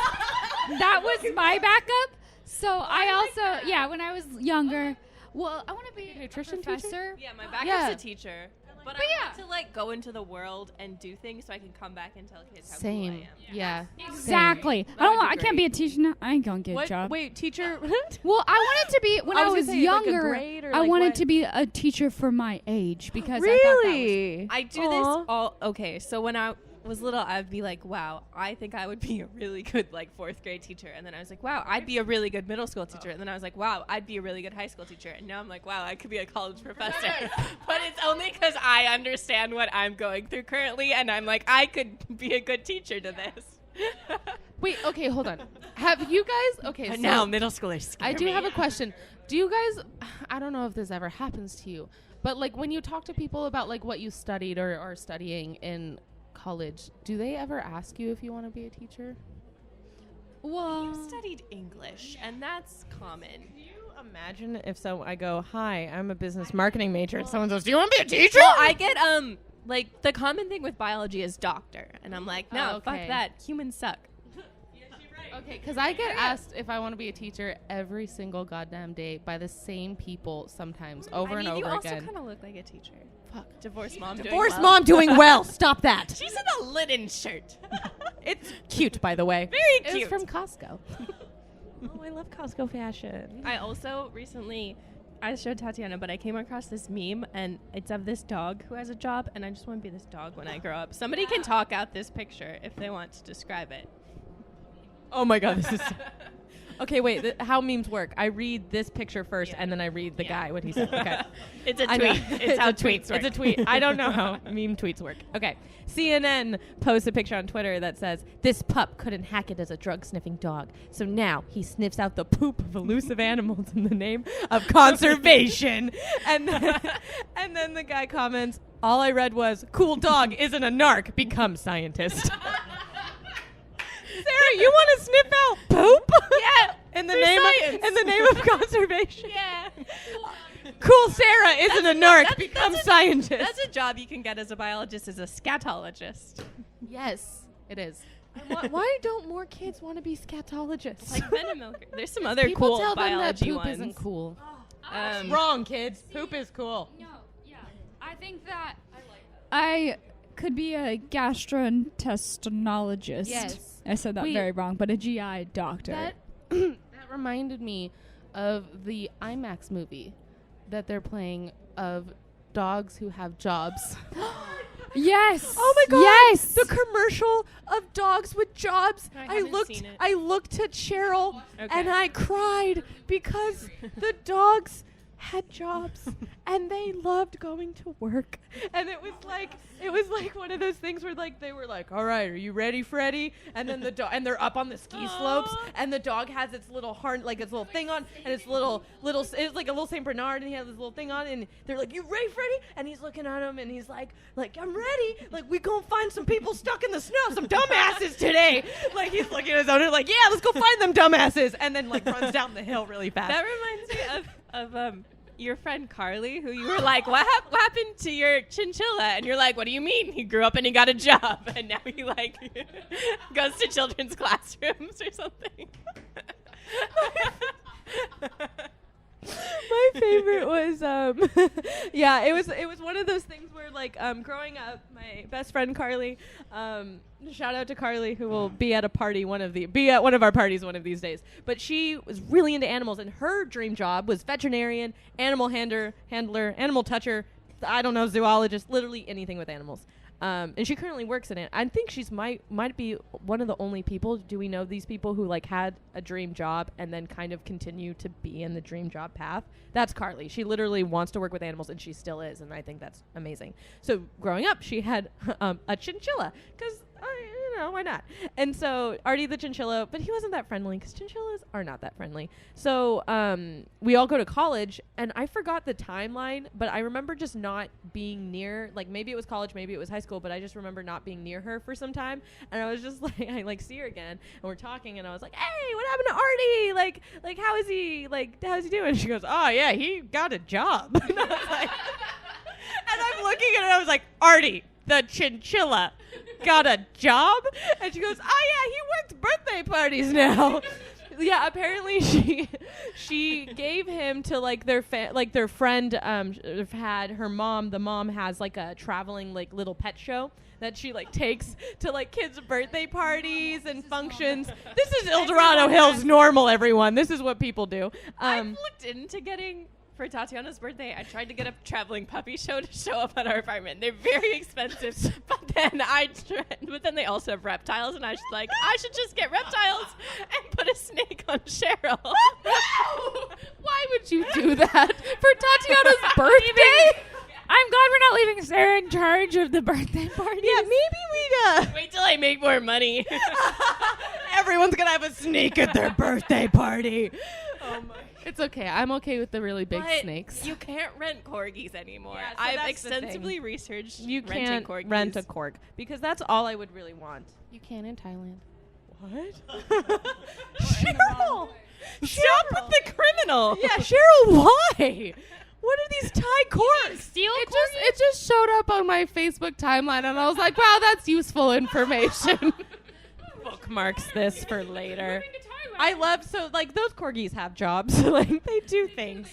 that was my backup. So I also, when I was younger. Well, I want to be a nutrition professor. Yeah, my backup's a teacher. But I want to like go into the world and do things so I can come back and tell kids how cool I am. Yeah. Exactly. I can't be a teacher now. I ain't gonna get a job. Wait, teacher? Well, I wanted to be when I was younger. Like I wanted to be a teacher for my age because I thought that was I do this all. Okay, so when I was little, I'd be like, wow, I think I would be a really good like 4th grade teacher. And then I was like, wow, I'd be a really good middle school teacher. And then I was like, wow, I'd be a really good high school teacher. And now I'm like, wow, I could be a college professor. But it's only because I understand what I'm going through currently. And I'm like, I could be a good teacher to this. Wait, okay, hold on. Have you guys, okay. But so now middle schoolers scare I do me. have a question. Do you guys, I don't know if this ever happens to you, but like when you talk to people about like what you studied or are studying in college, do they ever ask you if you want to be a teacher? Well, You studied English, and that's common. Can you imagine if I go, hi, I'm a business marketing major, and someone says, do you want to be a teacher? Well, I get like the common thing with biology is doctor, and I'm like, no, fuck that. Humans suck. Okay, because I get asked if I want to be a teacher every single goddamn day by the same people sometimes, over and over you also again. kind of look like a teacher. Fuck. Divorced mom doing well. Stop that. She's in a linen shirt. It's cute, by the way. Very cute. It's from Costco. Oh, I love Costco fashion. I also recently, I showed Tatiana, but I came across this meme, and it's of this dog who has a job, and I just want to be this dog when I grow up. Somebody can talk out this picture if they want to describe it. Oh my God, this is. Okay, wait. How memes work? I read this picture first, and then I read the guy what he said. Okay, It's a I know. tweet. It's how tweets work. It's a tweet. I don't know how meme tweets work. Okay, CNN posts a picture on Twitter that says this pup couldn't hack it as a drug-sniffing dog, so now he sniffs out the poop of elusive animals in the name of conservation. and then the guy comments, "All I read was cool dog isn't a narc, become scientist." Sarah, you want to sniff out poop? Yeah. In the For name science. of conservation. Yeah. Cool Sarah isn't a narc. Become that's scientist. That's a job you can get as a biologist, as a scatologist. Yes, it is. Why don't more kids want to be scatologists? Like venom milker. There's some other People cool tell them that biology poop ones. isn't cool. Wrong, kids. Poop is cool. No, yeah. I think that I could be a gastrointestinologist. Yes. I said that Wait. very wrong, but a GI doctor. That that reminded me of the IMAX movie that they're playing of dogs who have jobs. Yes. Oh my god. Yes. The commercial of dogs with jobs. I I haven't looked seen it. I looked at Cheryl Okay. and I cried because the dogs had jobs and they loved going to work. And it was like one of those things where like they were like, "All right, are you ready, Freddy?" And then the dog and they're up on the ski slopes and the dog has its little its little thing on and its little it's like a little Saint Bernard and he has this little thing on and they're like, "You ready, Freddy?" And he's looking at him and he's like "I'm ready. Like we gonna find some people stuck in the snow, some dumbasses today." Like he's looking at his owner like, "Yeah, let's go find them dumbasses." And then like runs down the hill really fast. That reminds me of your friend Carly, who you were like, what happened to your chinchilla? And you're like, what do you mean? He grew up and he got a job, and now he like goes to children's classrooms or something. My favorite was yeah, it was one of those things where like growing up, my best friend Carly, shout out to Carly who will be at a party be at one of our parties one of these days. But she was really into animals and her dream job was veterinarian, animal handler, animal toucher, I don't know, zoologist, literally anything with animals. And she currently works in it. I think she's might be one of the only people. Do we know these people who like had a dream job and then kind of continue to be in the dream job path? That's Carly. She literally wants to work with animals, and she still is. And I think that's amazing. So growing up, she had a chinchilla because why not? And so Artie the chinchilla, but he wasn't that friendly because chinchillas are not that friendly. So we all go to college, and I forgot the timeline, but I remember just not being near, like maybe it was college, maybe it was high school, but I just remember not being near her for some time. And I was just like, I like see her again, and we're talking, and I was like, "Hey, what happened to Artie? Like how's he doing?" And she goes, "Oh yeah, he got a job." And I was like, and I'm looking at her, and I was like, "Artie, the chinchilla got a job?" And she goes, "Oh yeah, he works birthday parties now." Yeah, apparently she gave him to like their friend had her mom. The mom has like a traveling like little pet show that she like takes to like kids' birthday parties and functions. This is El Dorado Hills normal, everyone. This is what people do. I've looked into getting, for Tatiana's birthday, I tried to get a traveling puppy show to show up at our apartment. They're very expensive, but then they also have reptiles, and I was like, I should just get reptiles and put a snake on Cheryl. Why would you do that for Tatiana's birthday? I'm glad we're not leaving Sarah in charge of the birthday party. Yeah, maybe we'd Wait till I make more money. everyone's gonna have a snake at their birthday party. Oh my. It's okay. I'm okay with the really big But snakes. you can't rent corgis anymore. Yeah, so I've that's the extensively researched You renting can't corgis. rent a cork because that's all I would really want. You can in Thailand. What? Cheryl! Stop with the criminal. Yeah, Cheryl, why? What are these Thai corks? Steal It just showed up on my Facebook timeline, and I was like, wow, that's useful information. Bookmarks this for later. I love, so like those corgis have jobs. Like they do things.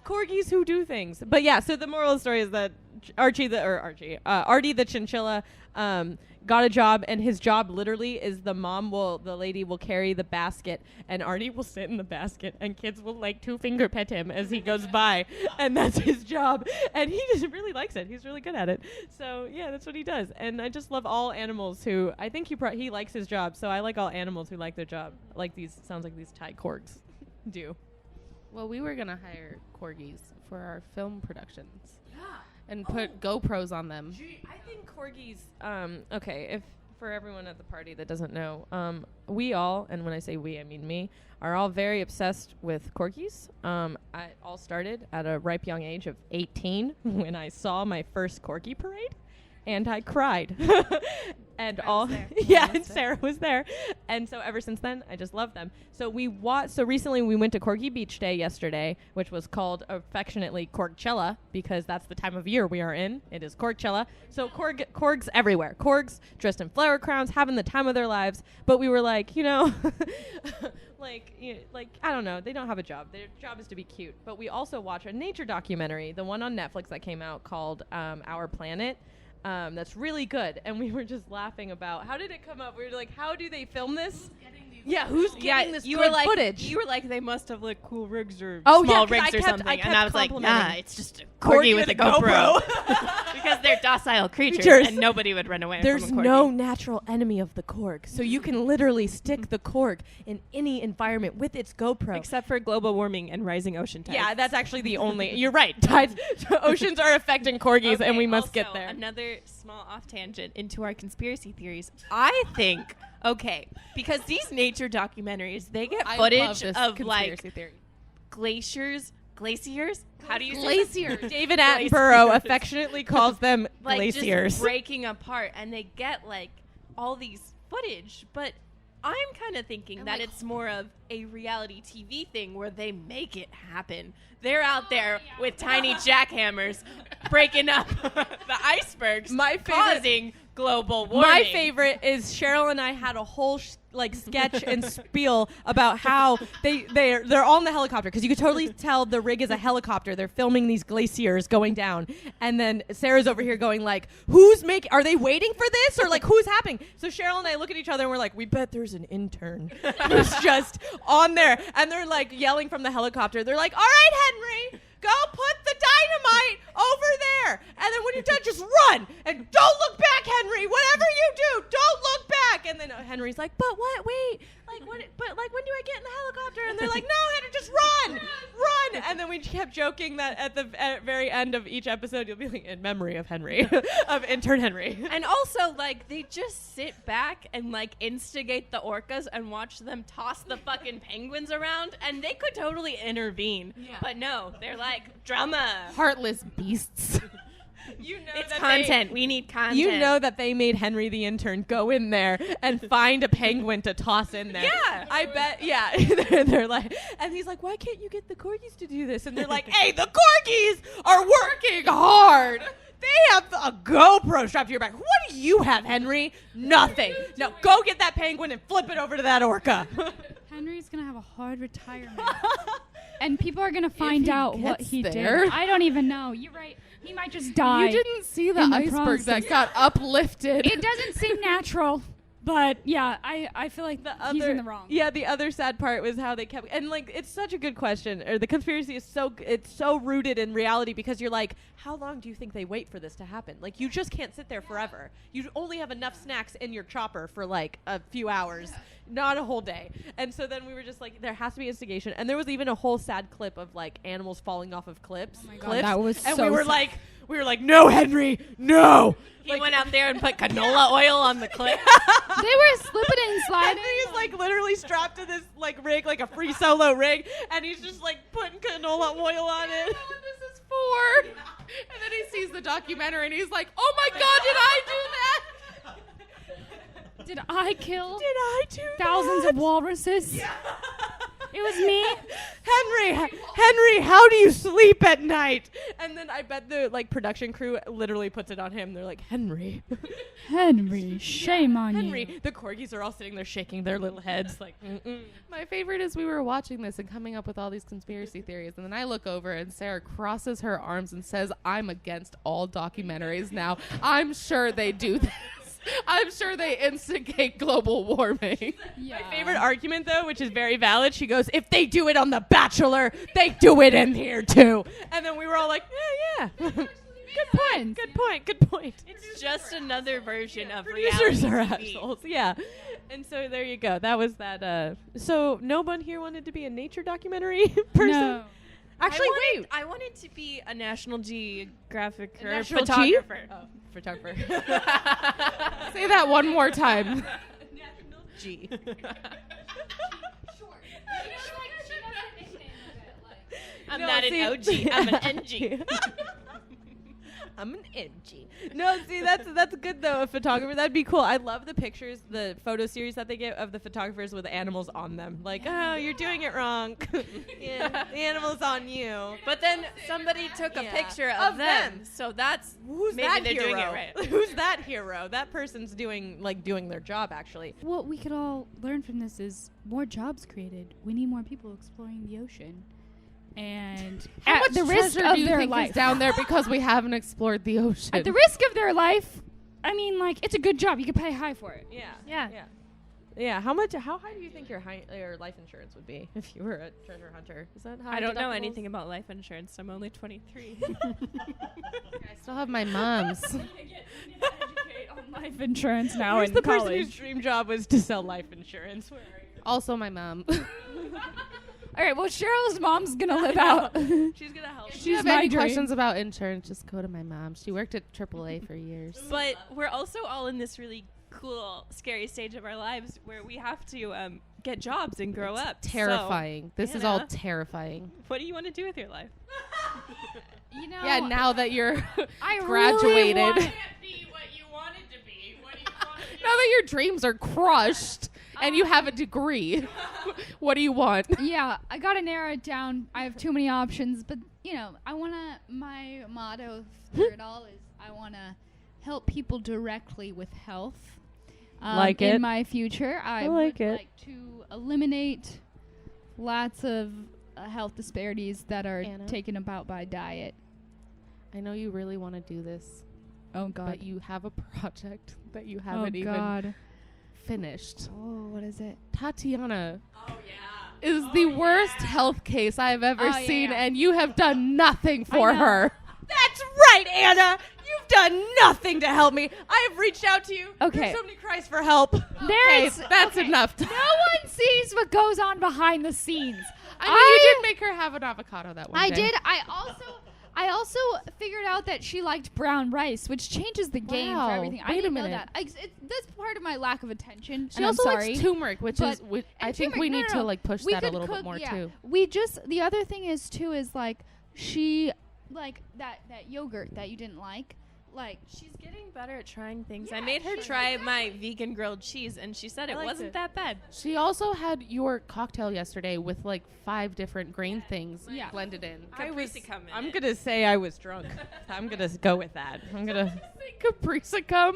Corgis who do things. But yeah, so the moral of the story is that Artie the chinchilla got a job, and his job literally is the lady will carry the basket, and Artie will sit in the basket, and kids will like 2-finger pet him as he goes by, and that's his job, and he just really likes it. He's really good at it. So yeah, that's what he does, and I just love all animals who, I think he likes his job, so I like all animals who like their job, like these, sounds like these Thai corgs do. Well, we were going to hire corgis for our film productions. And put GoPros on them. I think corgis, okay, if for everyone at the party that doesn't know, we all, and when I say we, I mean me, are all very obsessed with corgis. I all started at a ripe young age of 18 when I saw my first corgi parade, and I cried. and I all was there. yeah, I and was there. Sarah was there, and so ever since then I just love them. So we so recently we went to Corgi Beach Day yesterday, which was called affectionately Corgchella because that's the time of year we are in. It is Corgchella. So corgs everywhere, corgs dressed in flower crowns, having the time of their lives. But we were like, like I don't know, they don't have a job. Their job is to be cute. But we also watch a nature documentary, the one on Netflix that came out called Our Planet. That's really good. And we were just laughing about how did it come up? We were like, how do they film this? Who's getting this you good were like, footage? You were like, they must have like cool rigs or Oh, small yeah, 'cause rigs I or kept- something. I kept And I was like, complimenting. nah, it's just a corgi with a GoPro. Because they're docile creatures Creatures. and nobody would run away There's from a corgi. no natural enemy of the korg, so you can literally stick the korg in any environment with its GoPro. Except for global warming and rising ocean tides. Yeah, that's actually the only. You're right. Tides, oceans are affecting corgis, and we must get also, there. Another small off tangent into our conspiracy theories. I think, because these nature documentaries, they get I love footage this of conspiracy like theory. glaciers. How do you say Glaciers. David Attenborough affectionately calls them like glaciers. just breaking apart, and they get like all these footage, but I'm kind of thinking And, that like, it's more of a reality TV thing where they make it happen. They're out there with tiny jackhammers breaking up the icebergs, My favorite- causing global warming. My favorite is Cheryl and I had a whole sketch and spiel about how they're all in the helicopter because you could totally tell the rig is a helicopter. They're filming these glaciers going down, and then Sarah's over here going like, Are they waiting for this or like who's happening? So Cheryl and I look at each other and we're like, we bet there's an intern who's just on there, and they're like yelling from the helicopter. They're like, all right, Henry, go put the dynamite over there. And then when you're done, just run. And don't look back, Henry. Whatever you do, don't look back. And then Henry's like, but what? Wait. Like, what? But, like, when do I get in the helicopter? And they're like, no, Henry, just run. Run. And then we kept joking that at the very end of each episode, you'll be like, in memory of Henry, of intern Henry. And also, like, they just sit back and, like, instigate the orcas and watch them toss the fucking penguins around, and they could totally intervene. Yeah. But no, they're like, drama. Heartless beasts. You know It's that content. We need content. You know that they made Henry the intern go in there and find a penguin to toss in there. Yeah. I bet. Yeah. they're like, and he's like, why can't you get the corgis to do this? And they're like, hey, the corgis are working hard. They have a GoPro strapped to your back. What do you have, Henry? Nothing. No, go get that penguin and flip it over to that orca. Henry's gonna have a hard retirement, and people are gonna find he out what gets he there. did. I don't even know. You're right. He might just die. You didn't see the in the iceberg that process. got uplifted. It doesn't seem natural, but yeah, I feel like he's in the wrong. Yeah, the other sad part was how they kept, and like it's such a good question. Or the conspiracy is it's so rooted in reality because you're like, how long do you think they wait for this to happen? Like you just can't sit there forever. You only have enough snacks in your chopper for like a few hours, not a whole day. And so then we were just like, there has to be instigation. And there was even a whole sad clip of like animals falling off of cliffs. Oh my God, that was and so we were sad. like, no, Henry, no. He went out there and put canola oil on the cliff. They were slipping and sliding. Henry's like literally strapped to this like rig, like a free solo rig, and he's just like putting canola oil on it. What this is for. And then he sees the documentary and he's like, oh my God, did I do that? Did I kill Did I do thousands that? of walruses? It was me. Henry, how do you sleep at night? And then I bet the like production crew literally puts it on him. They're like, Henry, Henry, shame on Henry. you. The corgis are all sitting there shaking their little heads like, mm-mm. My favorite is we were watching this and coming up with all these conspiracy theories. And then I look over and Sarah crosses her arms and says, I'm against all documentaries now. I'm sure they do this. I'm sure they instigate global warming. Yeah. My favorite argument, though, which is very valid, she goes, if they do it on The Bachelor, they do it in here, too. And then we were all like, yeah. Good point. Good point. It's just another version of Producers are reality TV. assholes. Yeah. And so there you go. That was that. So no one here wanted to be a nature documentary person? No. Actually, wait. I wanted to be a National Geographic A National photographer. Oh, photographer. Say that one more time. National G. I'm No, not see- an OG. I'm an NG. I'm an MG. No, see, that's good though. A photographer, that'd be cool. I love the pictures, the photo series that they get of the photographers with animals on them. Like, oh, you're doing it wrong. Yeah, the animal's on you. But then somebody took a Yeah. picture Of of them. them. So that's Who's maybe that they're hero? doing it right. Who's that hero? That person's doing their job actually. What we could all learn from this is more jobs created. We need more people exploring the ocean. And How at much the risk treasure of do you their think life. is down there because we haven't explored the ocean? At the risk of their life, I mean, like, it's a good job. You could pay high for it. Yeah. Yeah. Yeah. Yeah. How high do you think your life insurance would be if you were a treasure hunter? Is that high? I don't know deductibles? anything about life insurance. I'm only 23. I still have my mom's. Educate on life insurance now Who's in the person whose college. dream job was to sell life insurance? Where are you? Also my mom. All right, well, Cheryl's mom's going to live out. She's gonna help. If She's you have my any dream. questions about insurance, just go to my mom. She worked at AAA for years. But we're also all in this really cool, scary stage of our lives where we have to get jobs and grow up. So, Terrifying. This is all Anna. terrifying. what do you want to do with your life? You know, Yeah, now that you're I graduated. Really want Be what you wanted to be. What do you want to now that your dreams are crushed and you have a degree, what do you want? yeah, I got to narrow it down. I have too many options, but, my motto through it all is I want to help people directly with health. Like in it. my future, I like would it. like to eliminate lots of health disparities that are Anna? taken about by diet. I know you really want to do this, Oh, God. but you have a project that you Oh, haven't even God. finished. Oh, what is it? Tatiana Oh, yeah. is the worst health case I've ever Oh, yeah, seen, yeah. and you have done nothing for know. her. That's right, Anna. You've done nothing to help me. I have reached out to you. Okay. There's so many cries for help. Okay, There's that's okay. enough. No one sees what goes on behind the scenes. I mean, you did make her have an avocado that one I day. did. I also figured out that she liked brown rice, which changes the game Wow. for everything. I Wait a didn't know minute. that. That's part of my lack of attention. She and also I'm sorry. likes turmeric, which But- is which I And think turmeric- we no, need no, to like push we that a could little cook- bit more yeah. too. The other thing is too is like she like that yogurt that you didn't like. Like She's getting better at trying things. Yeah, I made her she's try my vegan grilled cheese, and she said it liked wasn't it. that bad. She also had your cocktail yesterday with like 5 different grain things Yeah. blended in. Capricicum in I'm it. gonna say I was drunk. I'm gonna go with that. I'm gonna. Capricicum.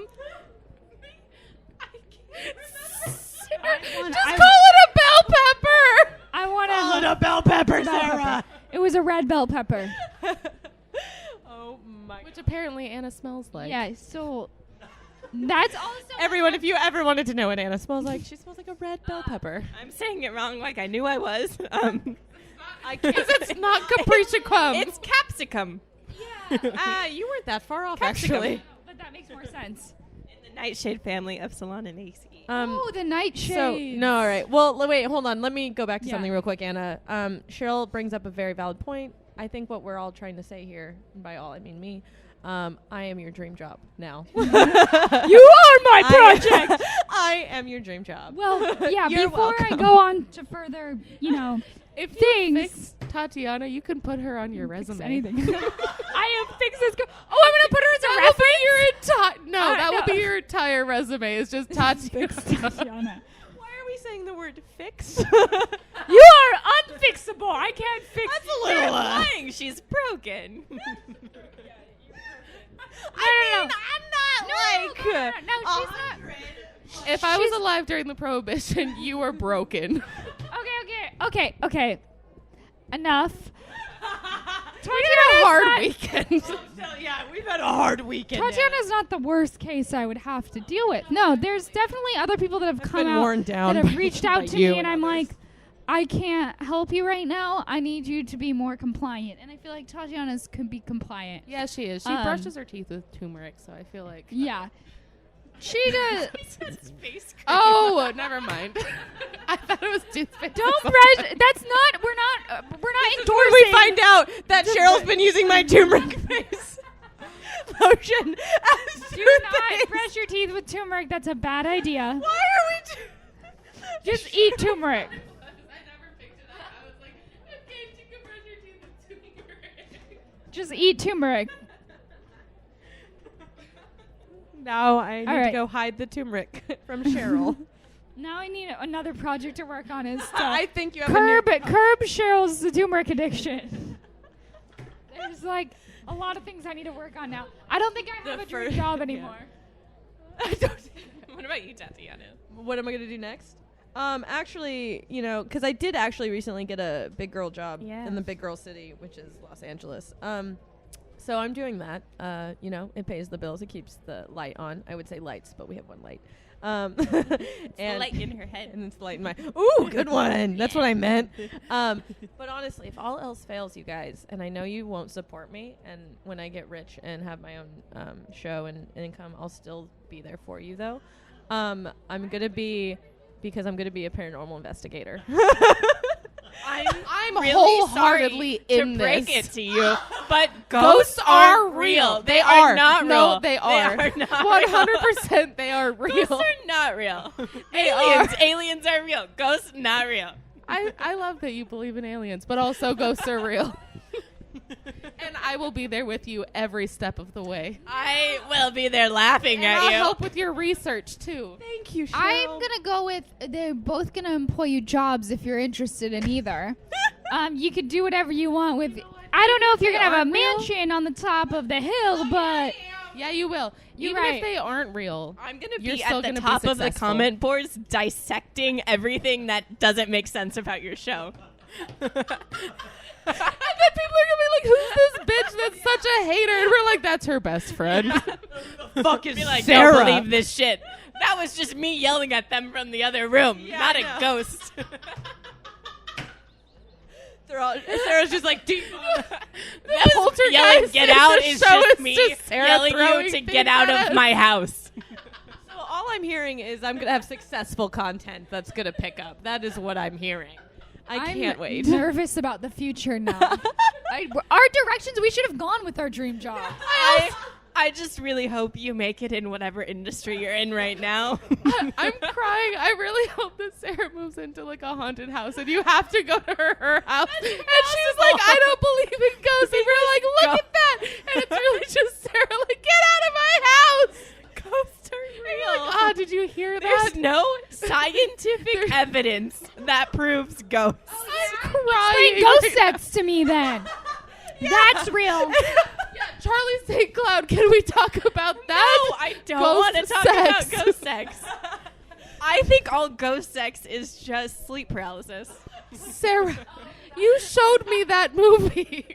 I want- Just I- call it a bell pepper. I want to. a bell pepper, Bell pepper. It was a red bell pepper. Oh my. Which apparently Anna smells like. Yeah. So that's also Everyone, if you ever wanted to know what Anna smells like, she smells like a red bell pepper. I'm saying it wrong like I knew I was. I can't. It's not capricicum. It's capsicum. You weren't that far off, Capsicum. actually. But that makes more sense. In the nightshade family of Solanaceae. Oh, the nightshade. So no, all right. Well, wait, hold on. Let me go back to Yeah. something real quick, Anna. Cheryl brings up a very valid point. I think what we're all trying to say here, and by all I mean me, I am your dream job now. You are my project. I am your dream job. Well, yeah. You're Before I welcome. go on to further, if you things. fix Tatiana, you can put her on your Fix resume. anything. I have fixed this. Oh, I'm gonna put her as a That will reference. be your entire. No, I that will know. be your entire resume. It's just Tatiana. Tatiana. Why are we saying the word fix? You are unfixable. I can't fix. That's a little. Lying, she's broken. I'm not she's not. If I was alive during the Prohibition, you were broken. Okay. Enough. A hard weekend. Yeah, we've had a hard weekend. Tatiana's not the worst case I would have to deal with. No, there's definitely other people that have come been out worn down that have by- reached by out to you me, and I'm others. like, I can't help you right now. I need you to be more compliant. And I feel like Tatiana's could be compliant. Yeah, she is. She brushes her teeth with turmeric, so I feel like. Yeah. She does. Space cream. Oh, never mind. I thought it was toothpaste. Don't brush. That's not. We're not Where endorsing. we find out that Cheryl's been using my turmeric face lotion as Do toothpaste. not brush your teeth with turmeric. That's a bad idea. Why are we? Just eat turmeric. I never picked it up. I was like, okay, you can brush your teeth with turmeric. Just eat turmeric. Now I need All to right. go hide the turmeric from Cheryl. Now I need another project to work on is I think you have a new curb Cheryl's turmeric addiction. There's like a lot of things I need to work on now. I don't think I have a dream job anymore. I don't. What about you, Tatiana? What am I gonna do next? Actually, you know, because I did actually recently get a big girl job in the big girl city, which is Los Angeles. So I'm doing that. You know, it pays the bills. It keeps the light on. I would say lights, but we have one light. And The light in her head. and it's the light in my. Ooh, good one. That's what I meant. But honestly, if all else fails, you guys, and I know you won't support me, and when I get rich and have my own show and income, I'll still be there for you, though. I'm gonna be a paranormal investigator. I'm really sorry wholeheartedly in to break this. it to you, but Ghosts are real. They are not real. No, they are. They are not 100% they are real. real. Ghosts are not real. They Aliens are real. Ghosts not real. I love that you believe in aliens, but also ghosts are real. And I will be there with you every step of the way. I will be there laughing And at I'll you. help with your research too. Thank you, Cheryl. I'm gonna go with they're both gonna employ you jobs if you're interested in either. You could do whatever you want with. I don't know if you're gonna have a mansion on the top of the hill, but Yeah, you will. You're Even right. if they aren't real. I'm going to You're be still at the gonna be top of the successful. comment boards dissecting everything that doesn't make sense about your show. And then people are gonna be like, "Who's this bitch that's such a hater?" And we're like, "That's her best friend." Fuck is Be like, Sarah. don't believe this shit. That was just me yelling at them from the other room, Yeah, not I a know. ghost. Sarah's just like, That poltergeist yelling, get in out the is show just is me just Sarah yelling throwing you to things get out at of us. my house. So all I'm hearing is I'm gonna have successful content that's gonna pick up. That is what I'm hearing. I I'm can't wait. nervous about the future now. Our directions we should have gone with our dream job. I just really hope you make it in whatever industry you're in right now. I'm crying. I really hope that Sarah moves into like a haunted house and you have to go to her house. And she's like, "I don't believe in ghosts." And we're like, "Look at that." And it's really just Sarah like, "Get out of my house." Ghosts are And real. you're like, "Ah, did you hear that?" There's no scientific evidence that proves ghosts. I'm Explain crying. ghost sex to me then. That's real. Yeah, Charlie St. Cloud, can we talk about that? No, I don't Ghost want to talk sex. about ghost sex. I think all ghost sex is just sleep paralysis. Sarah, you showed me that movie.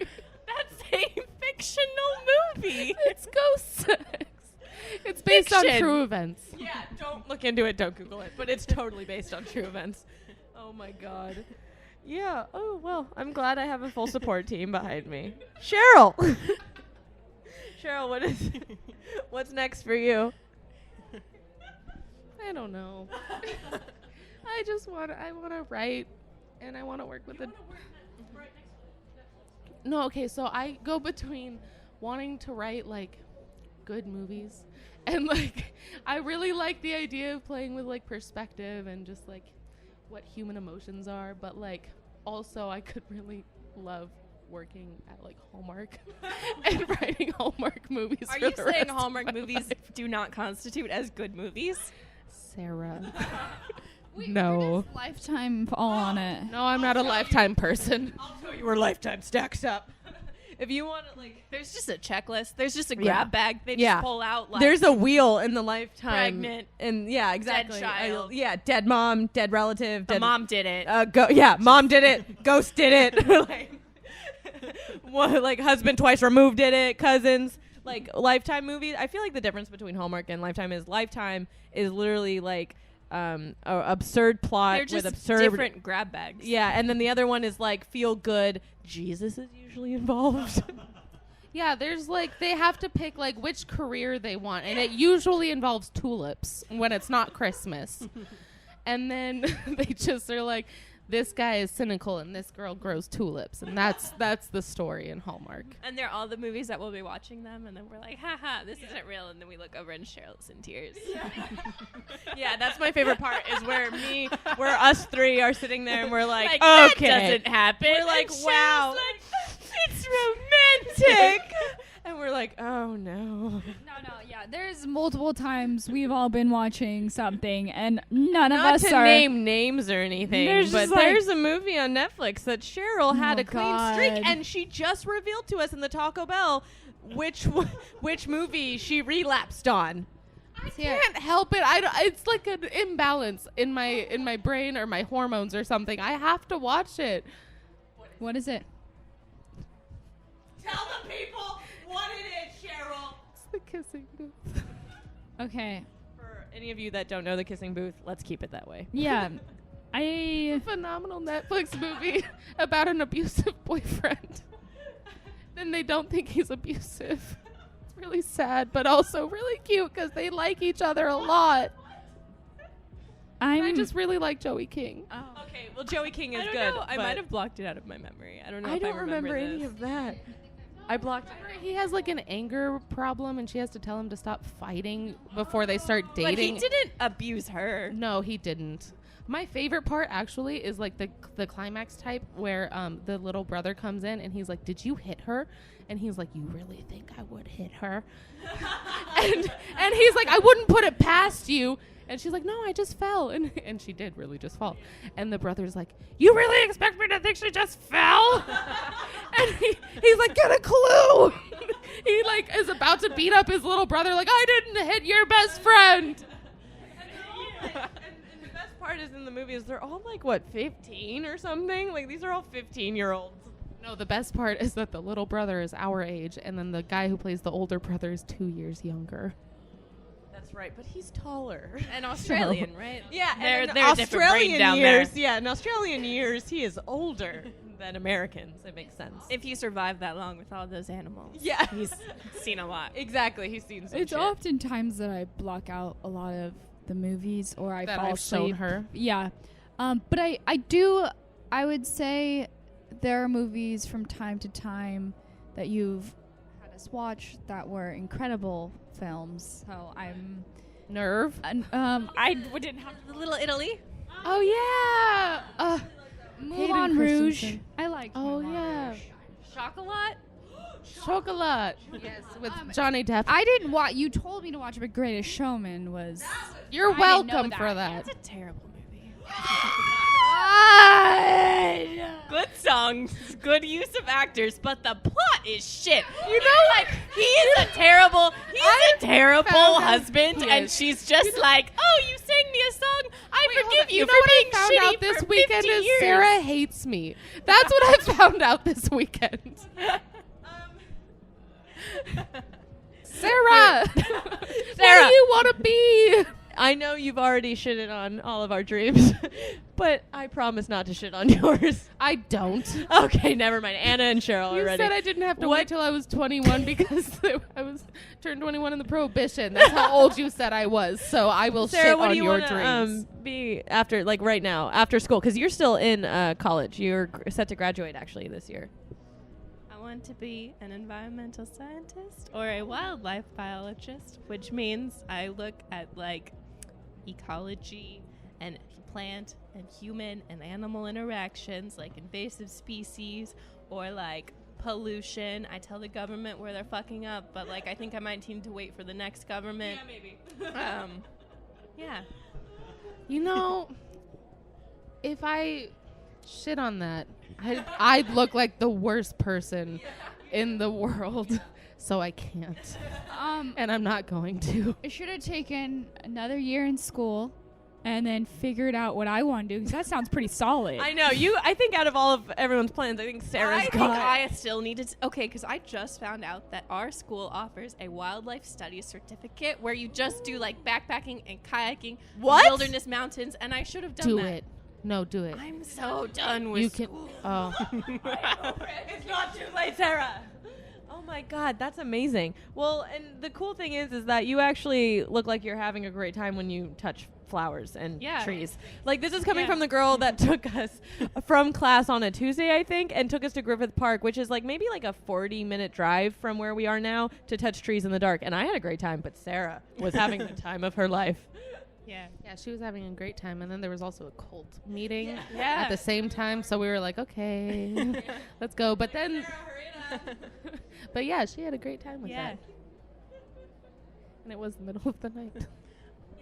That's a fictional movie. It's ghost sex. It's based on Fiction. true events. Yeah, don't look into it, don't Google it. But it's totally based on true events. Oh my god. Yeah. Oh well, I'm glad I have a full support team behind me. Cheryl. Cheryl, what's next for you? I don't know. I want to write, and I want to work with the. No, okay. So I go between wanting to write like good movies, and like I really like the idea of playing with like perspective and just like what human emotions are, but like also I could really love working at like Hallmark and writing Hallmark movies. Are for you the saying rest of Hallmark my movies life. do not constitute as good movies? Sarah? No. Lifetime all on it. No, I'm not a Lifetime person. I'll tell you where Lifetime stacks up. If you want to, like, There's just a checklist. There's just a Yeah. grab bag. They Yeah. just pull out like there's a wheel in the Lifetime. Pregnant. And yeah, exactly. child. Yeah, dead mom, dead relative. the Dead mom did it. Mom did it. Ghost did it. like husband twice removed did it. Cousins. Like Lifetime movies. I feel like the difference between Hallmark and Lifetime is literally like a absurd plot They're just with absurd different grab bags. Yeah, and then the other one is like feel good. Jesus is usually involved. Yeah, there's like they have to pick like which career they want, and it usually involves tulips when it's not Christmas. And then they just are like, this guy is cynical and this girl grows tulips, and that's the story in Hallmark. And they're all the movies that we'll be watching them, and then we're like, haha, this isn't real. And then we look over and Cheryl's in tears. Yeah, that's my favorite part is where us three are sitting there and we're like that okay. doesn't happen. We're like, And Cheryl's wow. like, it's romantic. And we're like, oh no. No, yeah. there's multiple times we've all been watching something, and none of Not us to are. name names or anything, There's but just like- there's a movie on Netflix that Cheryl had Oh, a clean God. streak, and she just revealed to us in the Taco Bell which movie she relapsed on. I can't help it. It's like an imbalance in my brain or my hormones or something. I have to watch it. What is it? Tell the people what it is, Cheryl. It's the kissing booth. Okay. For any of you that don't know the kissing booth, let's keep it that way. Yeah. I. Phenomenal Netflix movie about an abusive boyfriend. Then they don't think he's abusive. It's really sad, but also really cute because they like each other a lot. And I just really like Joey King. Okay, well, Joey King is I don't good. know. I but might have blocked it out of my memory. I don't know. I if don't I remember any this. of that. I blocked. He has like an anger problem, and she has to tell him to stop fighting before they start But he dating. didn't abuse her. No, he didn't. My favorite part actually is like the climax type where the little brother comes in and he's like, "Did you hit her?" And he's like, "You really think I would hit her?" and he's like, "I wouldn't put it past you." And she's like, "No, I just fell." And she did really just fall. And the brother's like, "You really expect me to think she just fell?" And he's like, "Get a clue." He like is about to beat up his little brother like, "I didn't hit your best friend." And the best part is in the movie is they're all like, what, 15 or something? Like, these are all 15-year-olds. No, the best part is that the little brother is our age, and then the guy who plays the older brother is 2 years younger. That's right, but he's taller. And Australian, right? Yeah, They're and in a different breed Australian down years, there. yeah, in Australian years, he is older than Americans. It makes sense. If you survive that long with all those animals, Yeah. he's seen a lot. Exactly, he's seen some It's shit. oftentimes that I block out a lot of the movies, or I That fall I've shown asleep. her. Yeah. But I would say there are movies from time to time that you've had us watch that were incredible films. So I'm. Nerve. I didn't have The Little Italy. Oh yeah. Moulin Rouge. I like. Oh yeah. Chocolat. Chocolat. Yes, with Johnny Depp. I didn't watch. You told me to watch, but Greatest Showman was. You're I didn't know welcome that. for that. It's a terrible movie. God. Good songs, good use of actors, but the plot is shit. You know, Like he's a terrible found out- husband, He and is. she's just like, oh, you sang me a song. I Wait, hold forgive on. you You know for what I being found shitty out this for weekend 50 is years. Sarah hates me. That's what I found out this weekend. Sarah, what do Sarah. you want to be? I know you've already shitted on all of our dreams, but I promise not to shit on yours. I don't. Okay, never mind. Anna and Cheryl You are ready. said I didn't have to What? wait till I was 21 because I was turned 21 in the Prohibition. That's how old you said I was. So I will Sarah, shit what on do you your want dreams. to be after, like right now, after school? Because you're still in college. You're set to graduate actually this year. I want to be an environmental scientist or a wildlife biologist, which means I look at like ecology and plant and human and animal interactions, like invasive species or like pollution. I tell the government where they're fucking up, but like I think I might need to wait for the next government. maybe. Yeah. You know, if I shit on that, I'd look like the worst person in the world. So I can't. And I'm not going to. I should have taken another year in school and then figured out what I want to do, because that sounds pretty solid. I know you. I think out of all of everyone's plans, I think Sarah's I think got. I still need to. Okay, because I just found out that our school offers a wildlife studies certificate where you just do like backpacking and kayaking, What? wilderness mountains, and I should have done Do that. it. No, do it. I'm so done with You can. school. Oh. It's not too late, Sarah. Oh my God, that's amazing. Well, and the cool thing is that you actually look like you're having a great time when you touch flowers and Yeah. trees. Like, this is coming Yeah. from the girl that took us from class on a Tuesday, I think, and took us to Griffith Park, which is like maybe like a 40-minute drive from where we are now to touch trees in the dark. And I had a great time, but Sarah was having the time of her life. Yeah. Yeah, she was having a great time. And then there was also a cult meeting Yeah. at the same time. So we were like, okay, let's go. But then, but yeah, she had a great time with Yeah. that. And it was the middle of the night.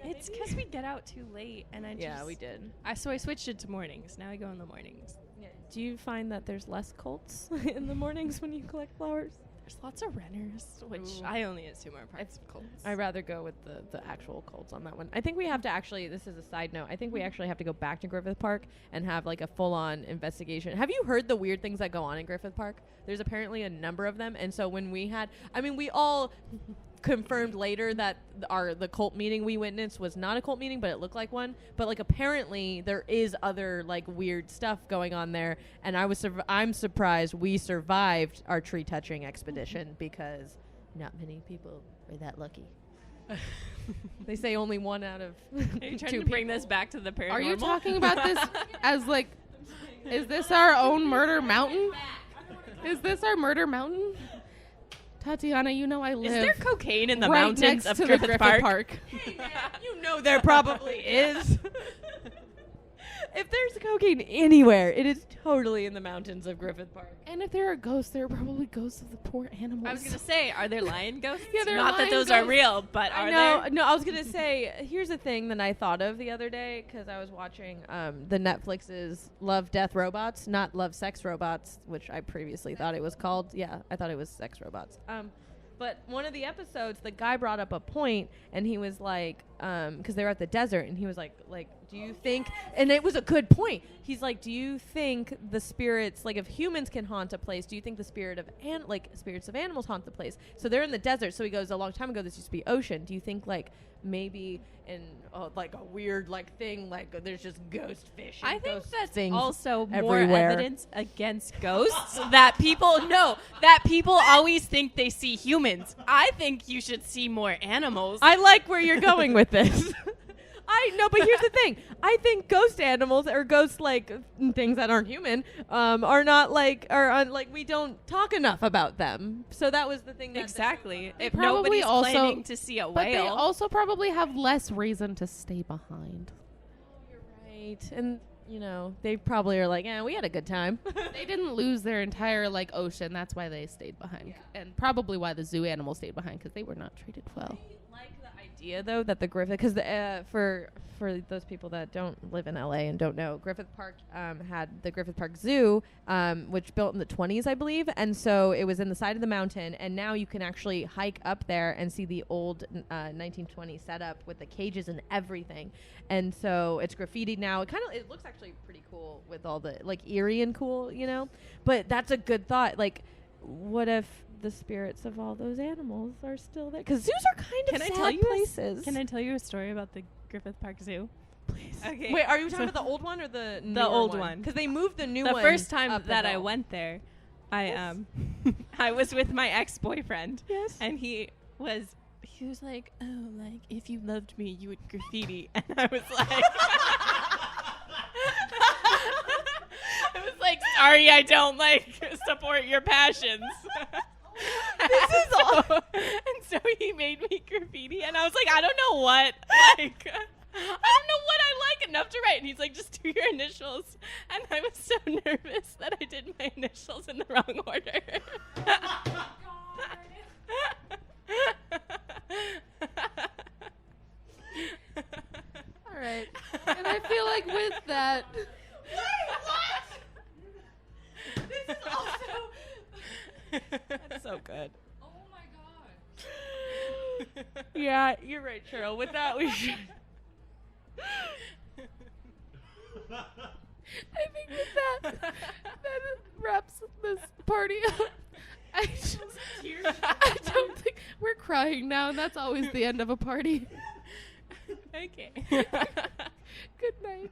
It's because we get out too late, and I just... Yeah, we did. So I switched it to mornings. Now I go in the mornings. Yeah. Do you find that there's less cults in the mornings when you collect flowers? There's lots of renters, which Ooh. I only assume are parts of cults. I'd rather go with the actual cults on that one. I think we have to actually, this is a side note, I think we actually have to go back to Griffith Park and have like a full-on investigation. Have you heard the weird things that go on in Griffith Park? There's apparently a number of them. And so when we had, I mean, we all confirmed later that the cult meeting we witnessed was not a cult meeting, but it looked like one. But like apparently there is other like weird stuff going on there, and I'm surprised we survived our tree touching expedition because not many people are that lucky. They say only 1 out of Are you trying to bring this back to the paranormal? Are you talking about this as like, is this our own murder mountain? Is this our murder mountain? Tatiana, you know I live. Is there cocaine in the right mountains next of to Griffith, the Griffith Park? Hey, man, you know there probably is. If there's cocaine anywhere, it is totally in the mountains of Griffith Park. And if there are ghosts, there are probably ghosts of the poor animals. I was going to say, are there lion ghosts? Yeah, there are Not that lion those are ghosts. real, but are I know. there? No, I was gonna say. Here's a thing that I thought of the other day because I was watching the Netflix's Love, Death, Robots, not Love, Sex, Robots, which I previously thought it was called. Yeah, I thought it was Sex Robots. But one of the episodes, the guy brought up a point, and he was like, because they were at the desert, and he was like, do you think? And it was a good point. He's like, do you think the spirits, like, if humans can haunt a place, do you think the spirit of spirits of animals haunt the place? So they're in the desert. So he goes, a long time ago, this used to be ocean. Do you think like maybe in like a weird like thing, like there's just ghost fish? I think ghost that's things also more everywhere. evidence against ghosts that people always think they see humans. I think you should see more animals. I like where you're going with this. I know, but here's the thing. I think ghost animals or ghost like things that aren't human are not like we don't talk enough about them. So that was the thing. Exactly. If probably nobody's also- claiming to see a But they whale. also probably have less reason to stay behind. Right, and you know they probably are like, we had a good time. They didn't lose their entire like ocean. That's why they stayed behind, and probably why the zoo animals stayed behind because they were not treated well. Like the idea though that the Griffith, because for those people that don't live in LA and don't know, Griffith Park had the Griffith Park Zoo, which built in the 20s, I believe, and so it was in the side of the mountain, and now you can actually hike up there and see the old 1920 setup with the cages and everything, and so it's graffitied now. It looks actually pretty cool with all the like eerie and cool, you know. But that's a good thought. Like, what if the spirits of all those animals are still there? Because zoos are kind of sad places. Can I tell you a story about the Griffith Park Zoo? Please. Okay. Wait, are you talking about the old one or the old one? one. Because they moved the new The one. first time up the that I hill. went there, I I was with my ex-boyfriend. Yes. And he was like, oh, like if you loved me, you would graffiti, and I was like, I was like, sorry, I don't like support your passions. This is all. And so he made me graffiti, and I was like, I don't know what, like, I don't know what I like enough to write. And he's like, just do your initials. And I was so nervous that I did my initials in the wrong order. All right, and I feel like with that, This is also. That's so good. Oh my god. Yeah, you're right, Cheryl. With that, we should. I think with that wraps this party up. I don't think we're crying now, and that's always the end of a party. Okay. Good night.